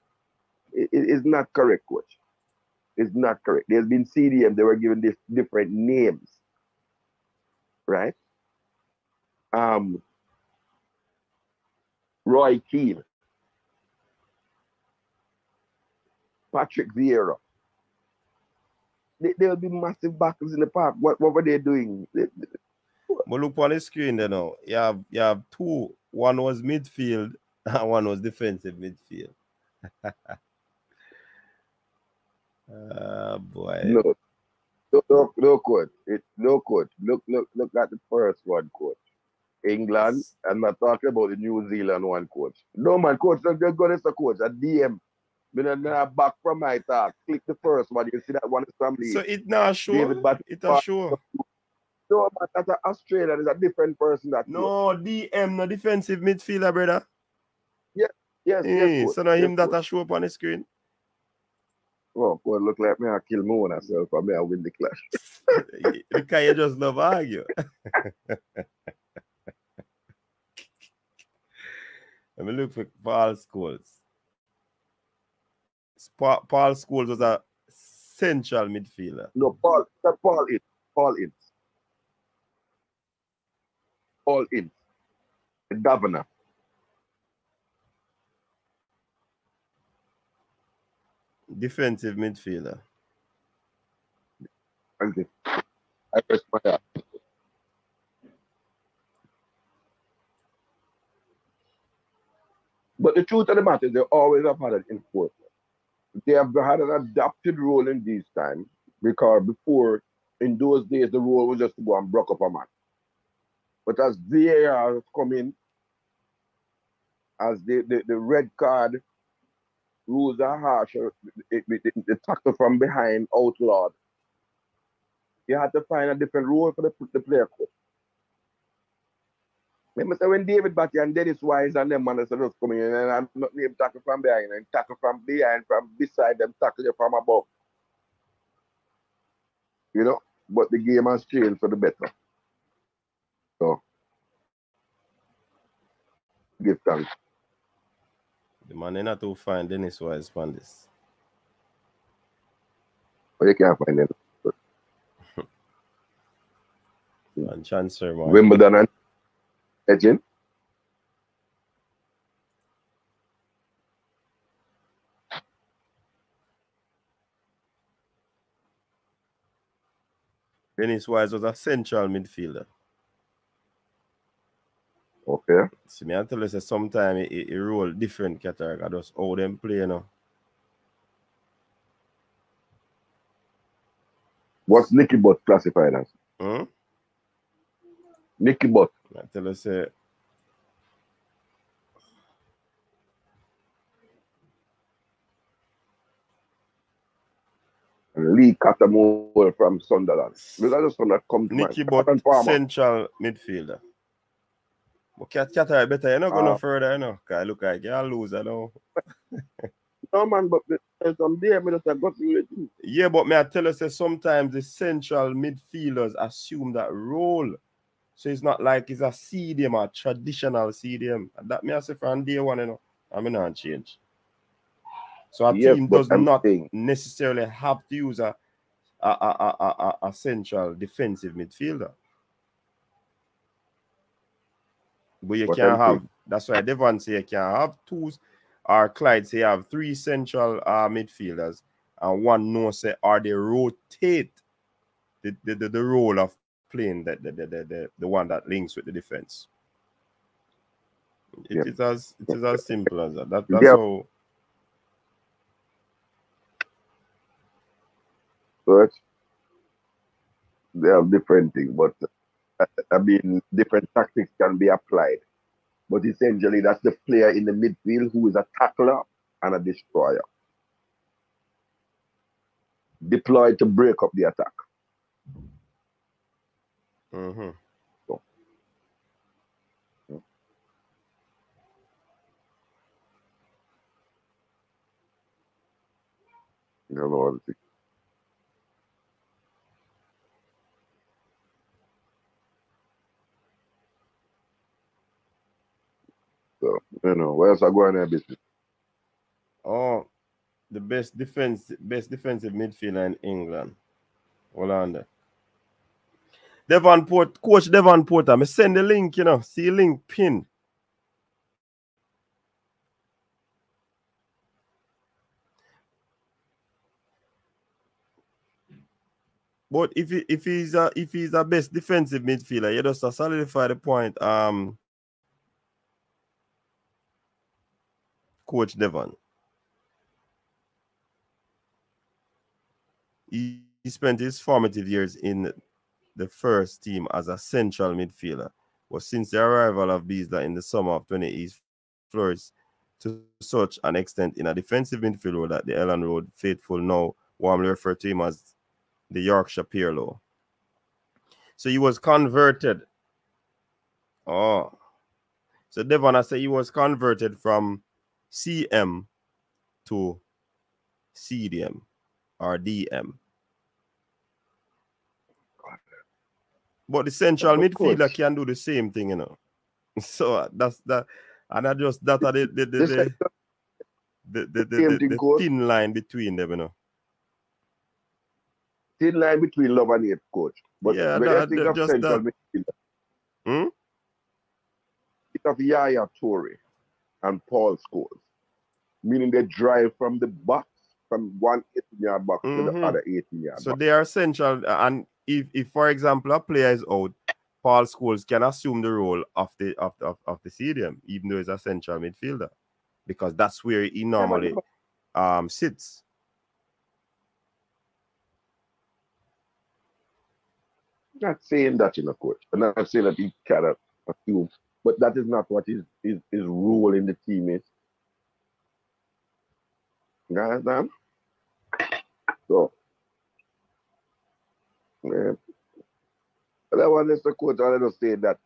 Speaker 3: it's not correct, coach. It's not correct. There's been CDM, they were given these different names. Right? Roy Keane. Patrick Vieira. There will be massive battles in the park. What were they doing?
Speaker 2: But look on the screen there now. You have two. One was midfield and one was defensive midfield. Boy.
Speaker 3: No, coach. No, coach. Look at the first one, coach. England. I'm not talking about the New Zealand one, coach. No, man, coach. Just go this, coach. A DM. I'm back from my talk. Click the first one. You see that one is from Leeds.
Speaker 2: So it not sure. It not sure.
Speaker 3: No, but that's an Australian. It's a different person.
Speaker 2: No, DM, no defensive midfielder, brother.
Speaker 3: Yes.
Speaker 2: So now him that I show up on the screen.
Speaker 3: Oh, God, look like me. I kill my own self and me I win the clash.
Speaker 2: Because you just love argue. Let me look for Paul Scholes. Paul Scholes was a central midfielder.
Speaker 3: No, Paul Ince. The governor.
Speaker 2: Defensive midfielder.
Speaker 3: Okay. I press my hand. But the truth of the matter is they always have had an enforcement. They have had an adapted role in these times because before, in those days, the role was just to go and block up a man. But as VAR has come in, as the red card rules are harsher, the tackle from behind outlawed, you had to find a different role for the player coach. Remember say when David Batty and Dennis Wise and them man are just coming in and I'm not name tackle from behind and tackle from behind, from beside them, tackle you from above. You know? But the game has changed for the better. So give thanks.
Speaker 2: The man ain't not to find Dennis Wise on this.
Speaker 3: But you can't find them.
Speaker 2: And Chancellor, man.
Speaker 3: Wimbledon and Edging.
Speaker 2: Dennis Wise was a central midfielder.
Speaker 3: Okay.
Speaker 2: See, me I tell you, say sometimes it roll different category. Just how them play, you know.
Speaker 3: What's Nicky Butt classified as? Nicky Butt.
Speaker 2: I tell you, say
Speaker 3: Lee Catamore from Sunderland. Those are just some that come to
Speaker 2: Nicky
Speaker 3: mind.
Speaker 2: Butt, central midfielder. But Category better, you're not going no further, you know. Because I look like you're a loser now.
Speaker 3: No, man, but there's some there, I just got to it.
Speaker 2: Yeah, but may I tell you, say sometimes the central midfielders assume that role. So it's not like it's a CDM or traditional CDM. That may I say from day one, you know, I mean, not change. So a team does not necessarily have to use a central defensive midfielder. But you can have, that's why Devon say you can have two, or Clyde say you have three central midfielders, and one no say, or they rotate the role of playing the one that links with the defense. It is as simple as that. That's how.
Speaker 3: So they have different things, but I mean, different tactics can be applied. But essentially, that's the player in the midfield who is a tackler and a destroyer. Deployed to break up the attack.
Speaker 2: Mm-hmm.
Speaker 3: So. You know what I'm saying? So, you know, where else I go in there business?
Speaker 2: Oh, the best defensive midfielder in England. Hold on there. Coach Devon Porter. I send the link, you know. See link pin. But if he's a best defensive midfielder, you just solidify the point. Coach Devon. He spent his formative years in the first team as a central midfielder. But since the arrival of Beasley in the summer of 20, he's flourished to such an extent in a defensive midfield role that the Ellen Road faithful now warmly refer to him as the Yorkshire Pirlo. So he was converted. Oh. So Devon, I say he was converted from CM to CDM or DM. But the central midfielder can do the same thing, you know. So that's that, and I just that are the
Speaker 3: Same thing,
Speaker 2: the
Speaker 3: coach.
Speaker 2: thin line between them, you know.
Speaker 3: Thin line between love and hate, coach. But
Speaker 2: Yeah,
Speaker 3: when you think of
Speaker 2: just
Speaker 3: central
Speaker 2: that.
Speaker 3: midfielder,
Speaker 2: Hmm?
Speaker 3: think of Yaya Toure and Paul Scholes, meaning they drive from the box, from one 18-yard box to the other 18-yard
Speaker 2: So
Speaker 3: box.
Speaker 2: they are essential. And if for example, a player is out, Paul Scholes can assume the role of the CDM, even though he's a central midfielder, because that's where he normally sits.
Speaker 3: I'm not saying that, you know, coach. I'm not saying that he cannot assume, but that is not what his role in the team is. You understand? So, yeah. That one is the coach. I just say that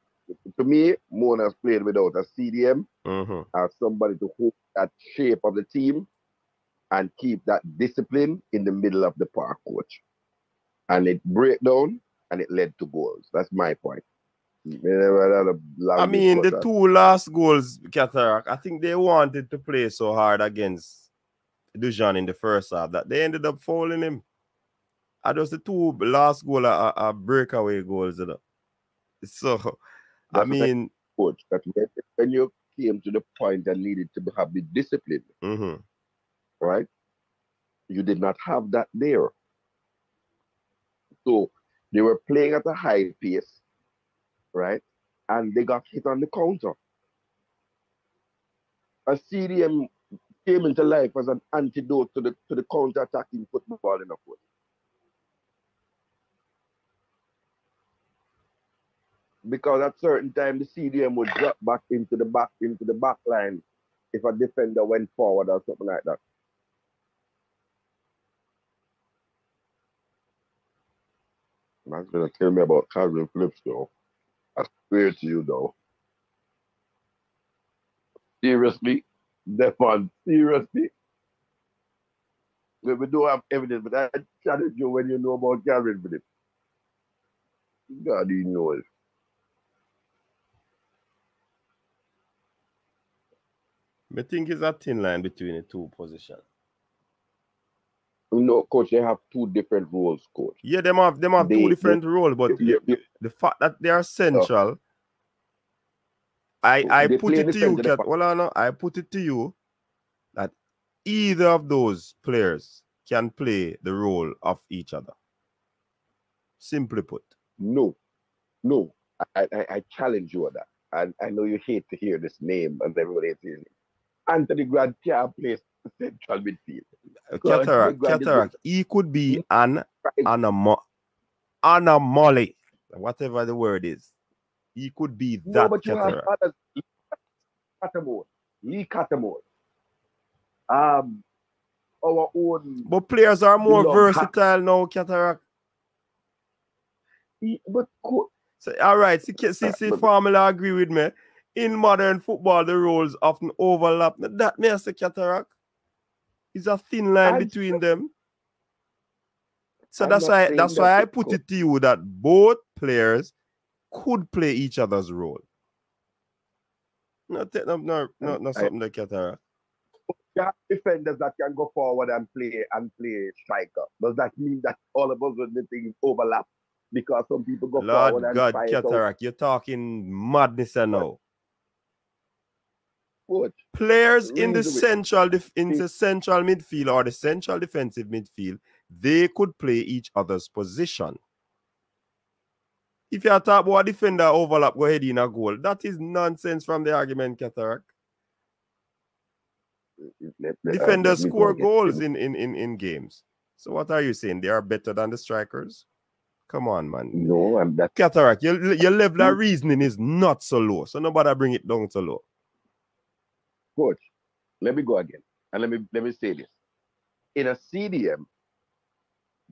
Speaker 3: to me, Mona's played without a CDM as somebody to hold that shape of the team and keep that discipline in the middle of the park, coach. And it break down and it led to goals. That's my point.
Speaker 2: I mean, the two last goals, Cataract, I think they wanted to play so hard against Dujan in the first half that they ended up fouling him. And just the two last goals are breakaway goals. You know? So,
Speaker 3: that's
Speaker 2: I mean,
Speaker 3: coach, that when you came to the point and needed to have the discipline, right? You did not have that there. So they were playing at a high pace, right? And they got hit on the counter. A CDM came into life as an antidote to the counter-attacking football in a foot. Because at certain time the CDM would drop back into the back line if a defender went forward or something like that. Man's gonna tell me about Calvin Phillips though. I swear to you though. Seriously? Defon, seriously? We don't have evidence, but I challenge you when you know about Calvin Phillips. God, he knows.
Speaker 2: I think it's a thin line between the two positions.
Speaker 3: No, coach, they have two different roles, coach.
Speaker 2: Yeah, them have two different roles, but the fact that they are central, I put it to you, Kat. I put it to you that either of those players can play the role of each other. Simply put.
Speaker 3: No. I challenge you on that. And I know you hate to hear this name, and everybody is hearing it. Anthony Grant can't play central midfield.
Speaker 2: Cataract. He could be an anomaly, whatever the word is. He could be that.
Speaker 3: No, but you have others. Lee Catamore. Our own.
Speaker 2: But players are more versatile now, Cataract.
Speaker 3: But
Speaker 2: so, all right, see, Formula agree with me. In modern football, the roles often overlap. That may say Cataract. It's a thin line between them. So that's why I put it to you that both players could play each other's role. Not something like Cataract.
Speaker 3: You have defenders that can go forward and play striker. Does that mean that all of us with the things overlap? Because some people go forward and
Speaker 2: Lord God, Cataract, you're talking madness now.
Speaker 3: What?
Speaker 2: Players in the central midfield or the central defensive midfield, they could play each other's position. If you talk about a defender overlap, go ahead in a goal. That is nonsense from the argument, Cataract. Defenders score goals in games. So what are you saying? They are better than the strikers? Come on, man.
Speaker 3: No, I'm that.
Speaker 2: Cataract, your level of reasoning is not so low. So nobody bring it down so low.
Speaker 3: Coach, let me go again. And let me say this. In a CDM,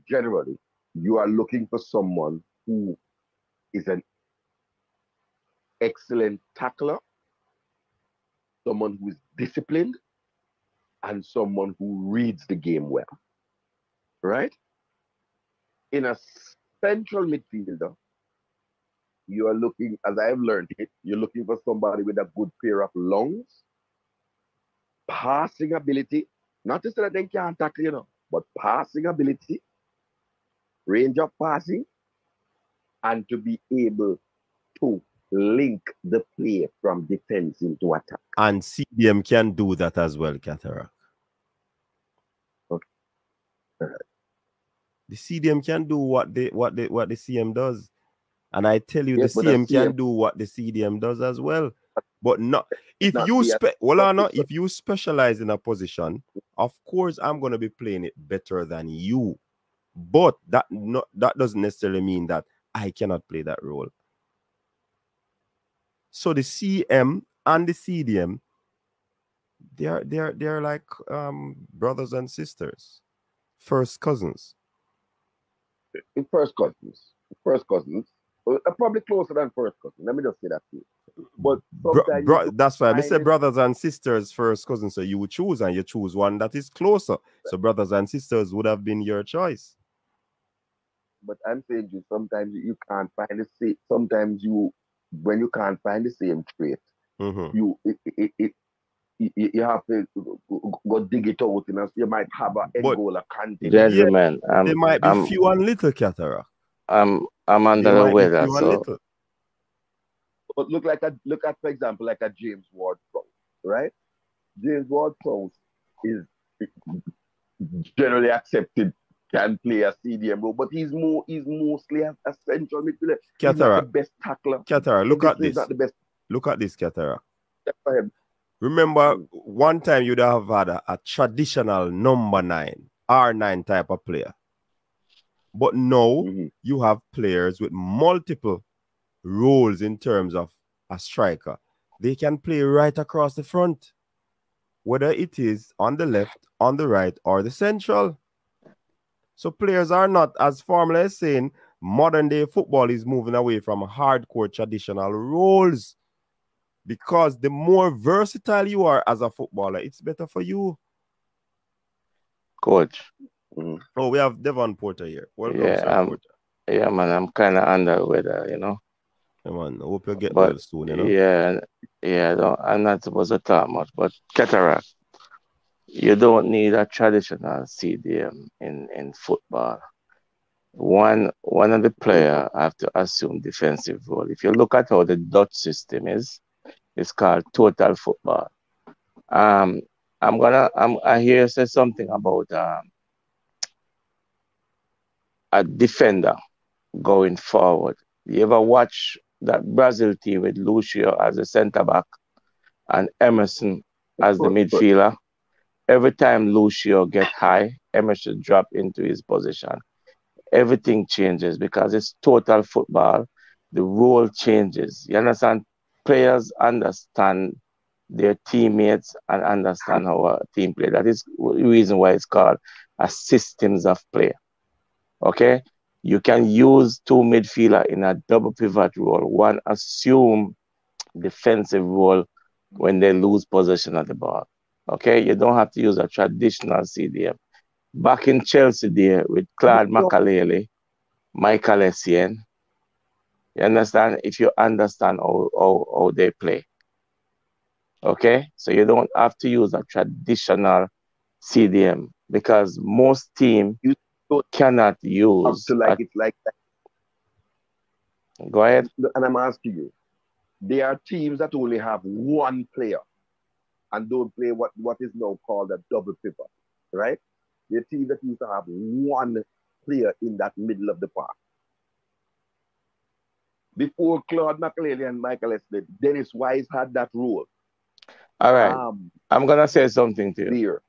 Speaker 3: generally, you are looking for someone who is an excellent tackler, someone who is disciplined, and someone who reads the game well. Right? In a central midfielder, you are looking, as I have learned it, you're looking for somebody with a good pair of lungs passing ability, not to say that they can't tackle, you know, but passing ability, range of passing, and to be able to link the play from defense into attack.
Speaker 2: And CDM can do that as well, Cataract.
Speaker 3: Okay.
Speaker 2: The CDM can do what the CM does. And I tell you,
Speaker 3: Yes,
Speaker 2: the CM can do what the CDM does as well. But not if
Speaker 3: not
Speaker 2: you
Speaker 3: if
Speaker 2: you specialize in a position, of course I'm gonna be playing it better than you. But that doesn't necessarily mean that I cannot play that role. So the CM and the CDM, they're like brothers and sisters, first cousins.
Speaker 3: First cousins, probably closer than first cousins. Let me just say that to you. But
Speaker 2: that's why I said brothers and sisters, first cousins. So you would choose, and you choose one that is closer. So brothers and sisters would have been your choice.
Speaker 3: But I'm saying you sometimes you can't find the same. Sometimes when you can't find the same trait, you have to go dig it out. You know, you might have an end goal, a content.
Speaker 4: Gentlemen,
Speaker 2: there might be few and little, Cataract.
Speaker 4: I'm under the weather, so.
Speaker 3: But look at for example, like a James Ward-Prowse, right? James Ward-Prowse is generally accepted can play a CDM role, but he's mostly a central midfielder. He's not the best tackler.
Speaker 2: Cataract, look at this.
Speaker 3: Not the best.
Speaker 2: Look at this, Cataract. Remember, one time you'd have had a traditional number 9, R9 type of player. But now you have players with multiple roles in terms of a striker. They can play right across the front, whether it is on the left, on the right, or the central. So players are not, as Formula is saying, modern day football is moving away from hardcore traditional roles. Because the more versatile you are as a footballer, it's better for you.
Speaker 4: Coach.
Speaker 2: Oh, we have Devon Porter here. Welcome, sir, Porter.
Speaker 4: Yeah, man, I'm kind of under the weather, you know.
Speaker 2: Yeah, man, I hope you get well soon, you know.
Speaker 4: Yeah, I'm not supposed to talk much, but Cataract, you don't need a traditional CDM in football. One of the players have to assume defensive role. If you look at how the Dutch system is, it's called total football. I hear you say something about a defender going forward. You ever watch that Brazil team with Lucio as a center back and Emerson as the midfielder? Every time Lucio get high, Emerson drop into his position. Everything changes because it's total football. The role changes. You understand? Players understand their teammates and understand how a team play. That is the reason why it's called a systems of play. Okay? You can use 2 midfielder in a double pivot role. One assume defensive role when they lose possession of the ball. Okay? You don't have to use a traditional CDM. Back in Chelsea there with Claude Makalele, Michael Essien. You understand? If you understand how they play. Okay? So you don't have to use a traditional CDM because most teams cannot use.
Speaker 3: It's like that.
Speaker 4: Go ahead.
Speaker 3: And I'm asking you, there are teams that only have one player and don't play what is now called a double pivot, right? There are teams that used to have one player in that middle of the park. Before Claude McLeary and Michael Essien, Dennis Wise had that role.
Speaker 4: All right. I'm going to say something to you.
Speaker 3: Here.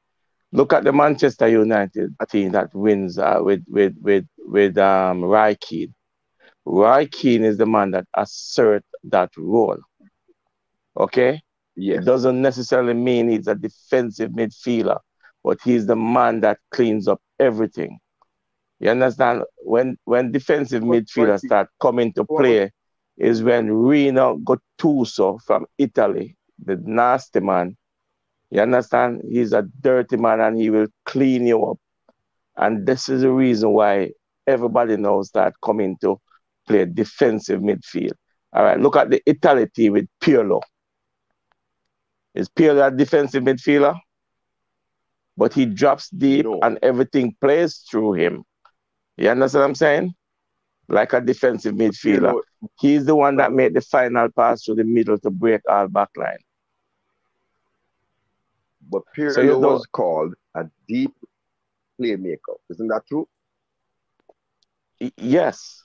Speaker 4: Look at the Manchester United team that wins with Roy Keane. Roy Keane is the man that asserts that role. Okay?
Speaker 3: Yes.
Speaker 4: It doesn't necessarily mean he's a defensive midfielder, but he's the man that cleans up everything. You understand? When defensive midfielders start coming to play is when Rino Gattuso from Italy, the nasty man, you understand? He's a dirty man and he will clean you up. And this is the reason why everybody knows that coming to play defensive midfield. All right, look at the Italy team with Pirlo. Is Pirlo a defensive midfielder? but he drops deep and everything plays through him. You understand what I'm saying? Like a defensive midfielder. He's the one that made the final pass through the middle to break our backline.
Speaker 3: But Pirlo was called a deep playmaker. Isn't that true?
Speaker 4: Yes.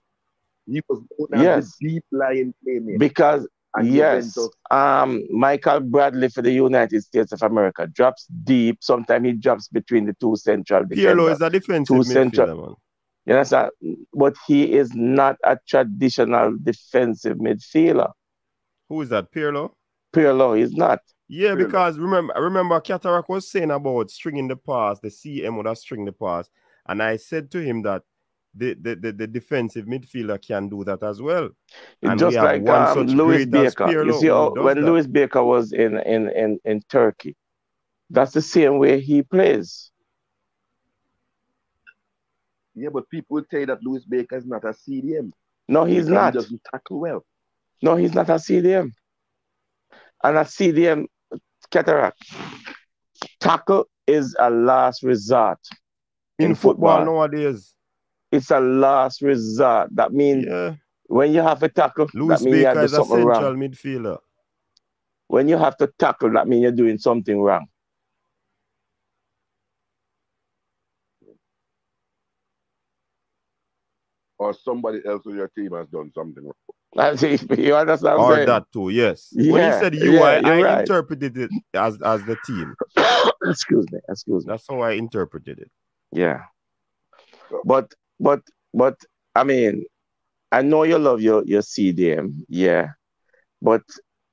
Speaker 3: He was known as the deep lying playmaker.
Speaker 4: Because Michael Bradley for the United States of America drops deep. Sometimes he drops between the two central defenders.
Speaker 2: Pirlo is a defensive midfielder, man.
Speaker 4: You understand? But he is not a traditional defensive midfielder.
Speaker 2: Who is that? Pirlo?
Speaker 4: Pirlo is not.
Speaker 2: Yeah, because remember Cataract was saying about stringing the pass, the CM would have string the pass. And I said to him that the defensive midfielder can do that as well.
Speaker 4: And just like Louis Baker. You see, when Louis Baker was in Turkey, that's the same way he plays.
Speaker 3: Yeah, but people will tell you that Louis Baker is not a CDM.
Speaker 4: No, he's not.
Speaker 3: He doesn't tackle well.
Speaker 4: No, he's not a CDM. And a CDM, Cataract, tackle is a last resort.
Speaker 2: In football nowadays.
Speaker 4: It's a last resort. That means when you have to tackle,
Speaker 2: Louis Baker is a central midfielder.
Speaker 4: When you have to tackle, that means you're doing something wrong.
Speaker 3: Or somebody else on your team has done something wrong.
Speaker 4: You understand what I'm saying?
Speaker 2: That too, yes.
Speaker 4: Yeah,
Speaker 2: when you said you, I
Speaker 4: right.
Speaker 2: interpreted it as the team.
Speaker 4: Excuse me.
Speaker 2: That's how I interpreted it.
Speaker 4: Yeah. But I mean, I know you love your CDM, yeah. But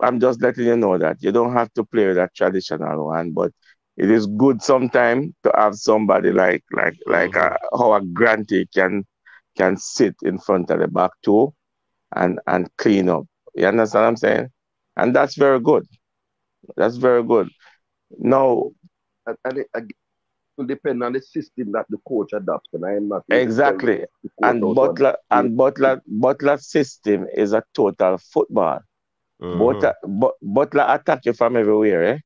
Speaker 4: I'm just letting you know that you don't have to play with that traditional one, but it is good sometimes to have somebody like how a Granty can sit in front of the back too and clean up. You understand what I'm saying? And that's very good. That's very good. Now,
Speaker 3: and it will depend on the system that the coach adopts, and I am not
Speaker 4: exactly. And Butler's system is a total football. Butler attack you from everywhere, eh?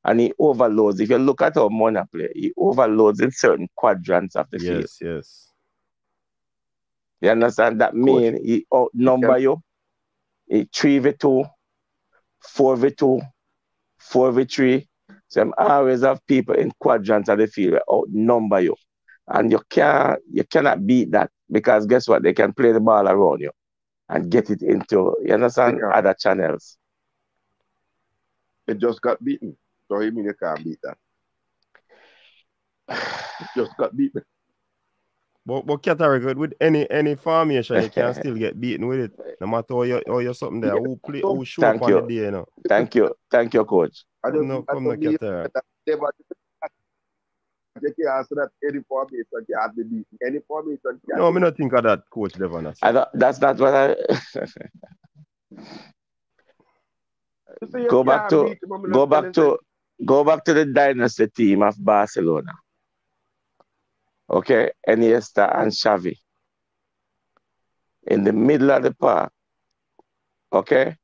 Speaker 4: And he overloads. If you look at how Mona play, he overloads in certain quadrants of the field.
Speaker 2: Yes.
Speaker 4: You understand? That means he outnumber you. He 3v2, 4v2, 4v3. So I always have people in quadrants of the field that outnumber you. And you cannot beat that, because guess what? They can play the ball around you and get it into, you understand, other channels.
Speaker 3: It just got beaten. So you mean you can't beat that? It just got beaten.
Speaker 2: But Cataract, with any formation, you can still get beaten with it. No matter how you're something there, who show up on the day, you know.
Speaker 4: Thank you, coach.
Speaker 2: Come no Cataract.
Speaker 3: You can't answer that any formation can't be beaten. Any formation can't.
Speaker 2: No, I don't think of that, Coach Devon.
Speaker 4: That's not what I. Go back to the dynasty team of Barcelona. Okay, Iniesta and Xavi. In the middle of the park. Okay?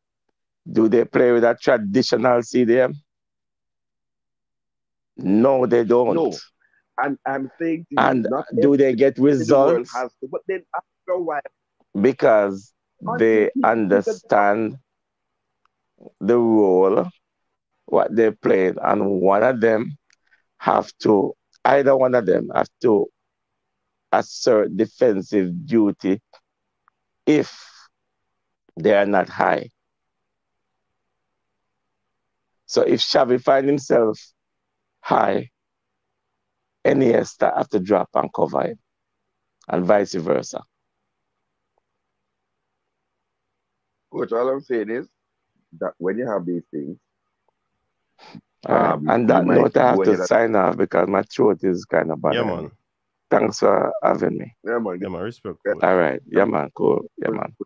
Speaker 4: Do they play with a traditional CDM? No, they don't.
Speaker 3: No. And I'm saying
Speaker 4: and do they get results?
Speaker 3: But then after a while,
Speaker 4: because they understand the role, what they're playing, and either one of them have to assert defensive duty if they are not high. So if Xavi finds himself high, Iniesta have to drop and cover him, and vice versa.
Speaker 3: Coach, all I'm saying is that when you have these things,
Speaker 4: and that note, I have to sign off because my throat is kind of bad.
Speaker 2: Yeah, man.
Speaker 4: Thanks for having me.
Speaker 3: Yeah, man.
Speaker 2: Respect.
Speaker 4: All right. Yeah, man. Cool. Yeah, man.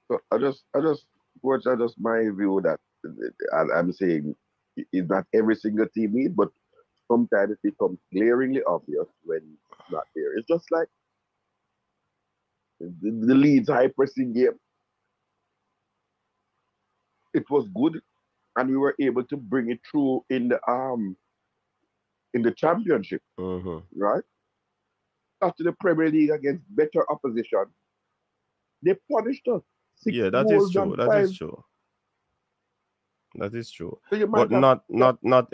Speaker 3: So I just Coach, I just my view that I'm saying is not every single team need, but sometimes it becomes glaringly obvious when it's not there. It's just like the Leeds high pressing game. it was good, and we were able to bring it through in the championship, right? After the Premier League against better opposition, they punished us. 6
Speaker 2: Yeah, that is
Speaker 3: goals
Speaker 2: true.
Speaker 3: and
Speaker 2: That is
Speaker 3: 5.
Speaker 2: true. That is true.
Speaker 3: So you
Speaker 2: But
Speaker 3: might have
Speaker 2: not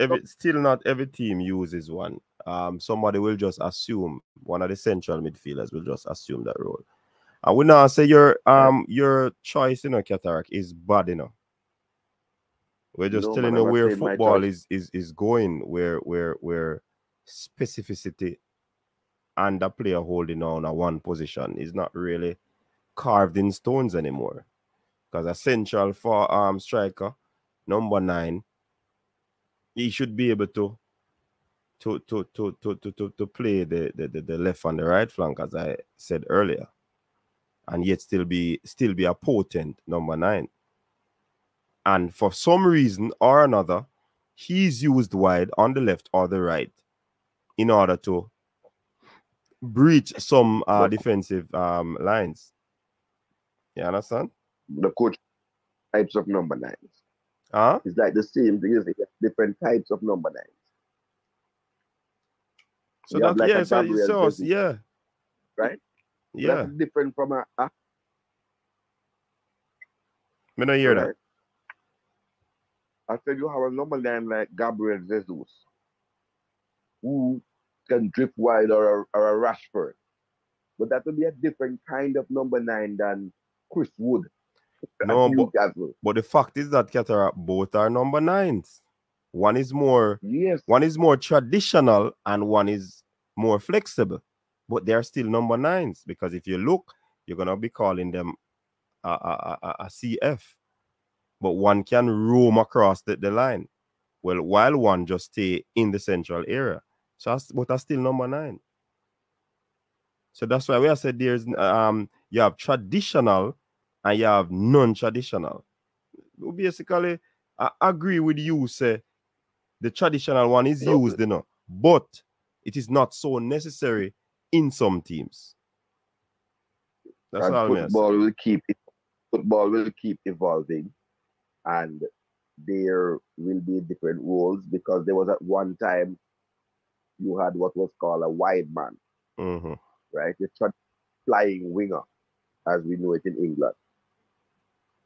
Speaker 2: every team uses one. Somebody will just assume, one of the central midfielders will just assume that role. I would not say your choice, Cataract, is bad, We're just
Speaker 3: no man.
Speaker 2: telling
Speaker 3: I'm
Speaker 2: you
Speaker 3: not
Speaker 2: where
Speaker 3: saying my
Speaker 2: football
Speaker 3: choice.
Speaker 2: is going, where specificity and a player holding on a one position is not really carved in stones anymore. Because a central for striker, number 9, he should be able to play the left and the right flank, as I said earlier, and yet still be a potent number 9. And for some reason or another, he's used wide on the left or the right in order to breach some defensive lines. You understand?
Speaker 3: The coach types of number 9s.
Speaker 2: Huh?
Speaker 3: It's like the same thing. It's different types of number 9s.
Speaker 2: So
Speaker 3: you have like a
Speaker 2: so
Speaker 3: Gabriel Jesus,
Speaker 2: yeah.
Speaker 3: right?
Speaker 2: Yeah.
Speaker 3: That's different from a
Speaker 2: Me not hear
Speaker 3: right?
Speaker 2: that.
Speaker 3: I said you have a number 9 like Gabriel Jesus, who can drift wide or a Rashford. But that would be a different kind of number 9 than Chris Wood at
Speaker 2: No,
Speaker 3: Newcastle.
Speaker 2: but the fact is that Cataract, both are number 9s. One is more traditional and one is more flexible. But they're still number 9s, because if you look, you're gonna be calling them a CF. But one can roam across the line. Well, while one just stay in the central area. So but that's still number 9. So that's why we have said there's you have traditional and you have non-traditional. Basically, I agree with you, say the traditional one is used, but it is not so necessary in some teams. That's
Speaker 3: and
Speaker 2: all
Speaker 3: football will keep evolving, and there will be different roles, because there was at one time you had what was called a wide man, right? The flying winger, as we know it in England.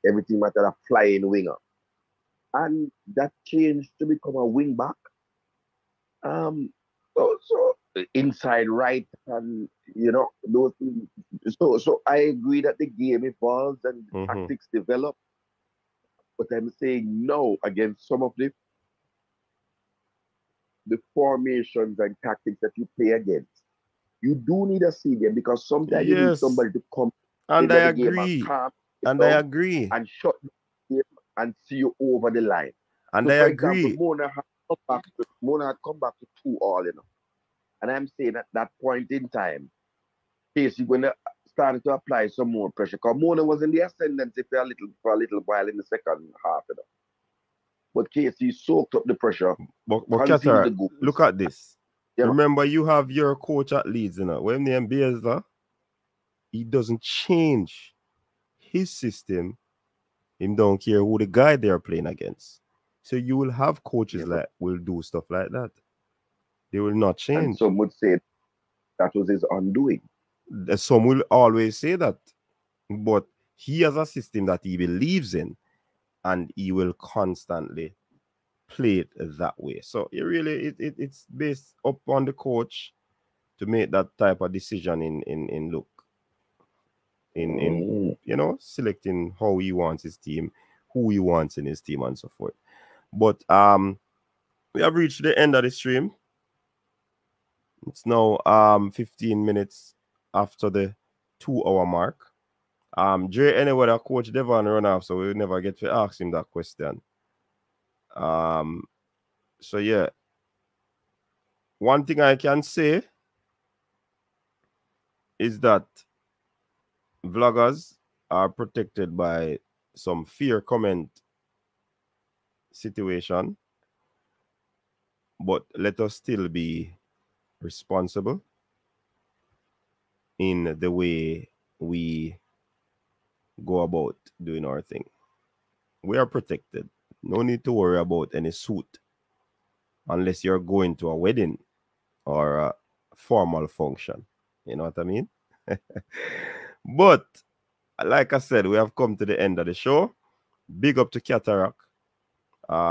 Speaker 3: Every team had a flying winger, and that changed to become a wing back. So inside right, and those things. So I agree that the game evolves and the tactics develop, but I'm saying no against some of the formations and tactics that you play against. You do need a CDM, because sometimes you need somebody to come
Speaker 2: and
Speaker 3: into
Speaker 2: I
Speaker 3: the
Speaker 2: agree.
Speaker 3: game and calm
Speaker 2: and I agree
Speaker 3: and shut the game and see you over the line.
Speaker 2: And
Speaker 3: so
Speaker 2: I
Speaker 3: for
Speaker 2: agree.
Speaker 3: example, Mona had come back to 2-2, and I'm saying at that point in time, Casey going to start to apply some more pressure, because Mona was in the ascendancy for a little while in the second half, But Casey soaked up the pressure.
Speaker 2: But Cataract, look at this. Remember, you have your coach at Leeds, when the Bielsa, he doesn't change his system. He don't care who the guy they're playing against. So you will have coaches that will do stuff like that. They will not change.
Speaker 3: And some would say that was his undoing.
Speaker 2: Some will always say that. But he has a system that he believes in, and he will constantly play it that way. So it's based upon the coach to make that type of decision in selecting how he wants his team, who he wants in his team, and so forth. But we have reached the end of the stream. It's now 15 minutes after the 2-hour mark. Dre, anyway, that Coach Devon run off, so we'll never get to ask him that question. So yeah, one thing I can say is that vloggers are protected by some fear comment situation, but let us still be responsible in the way we go about doing our thing. We are protected. No need to worry about any suit unless you're going to a wedding or a formal function. You know what I mean? But like I said, we have come to the end of the show. Big up to Cataract.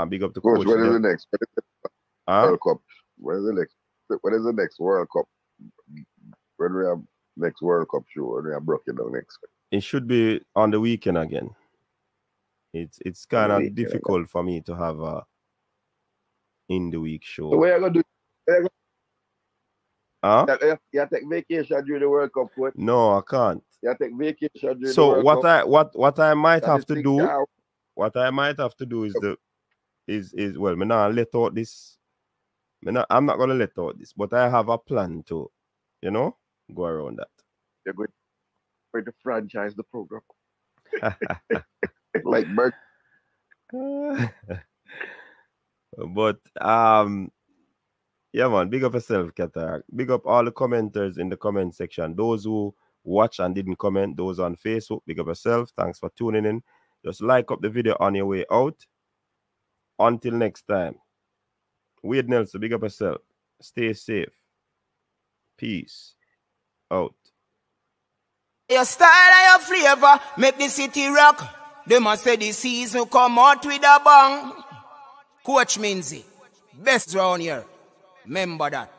Speaker 2: Big up to
Speaker 3: Coach. When is the next World Cup? When is the next World Cup? When we have next World Cup show? When we have broken down next?
Speaker 2: It should be on the weekend again. It's kind of difficult for me to have a in the week show.
Speaker 3: So what are you gonna do? You take vacation during the World Cup, coach?
Speaker 2: No, I can't.
Speaker 3: You take vacation during the
Speaker 2: so
Speaker 3: World Cup?
Speaker 2: what I might have to do, what I might have to do is well, me not let out this. I'm not gonna let out this, but I have a plan to, go around that.
Speaker 3: You're going to franchise the program. Like Merck.
Speaker 2: But yeah, man, big up yourself, Cataract. Big up all the commenters in the comment section. Those who watch and didn't comment, those on Facebook, big up yourself. Thanks for tuning in. Just like up the video on your way out. Until next time. Wade Nelson, big up yourself. Stay safe. Peace. Out.
Speaker 1: Your style and your flavor make the city rock. They must say the season come out with a bang. Coach Minzy, best round here. Remember that.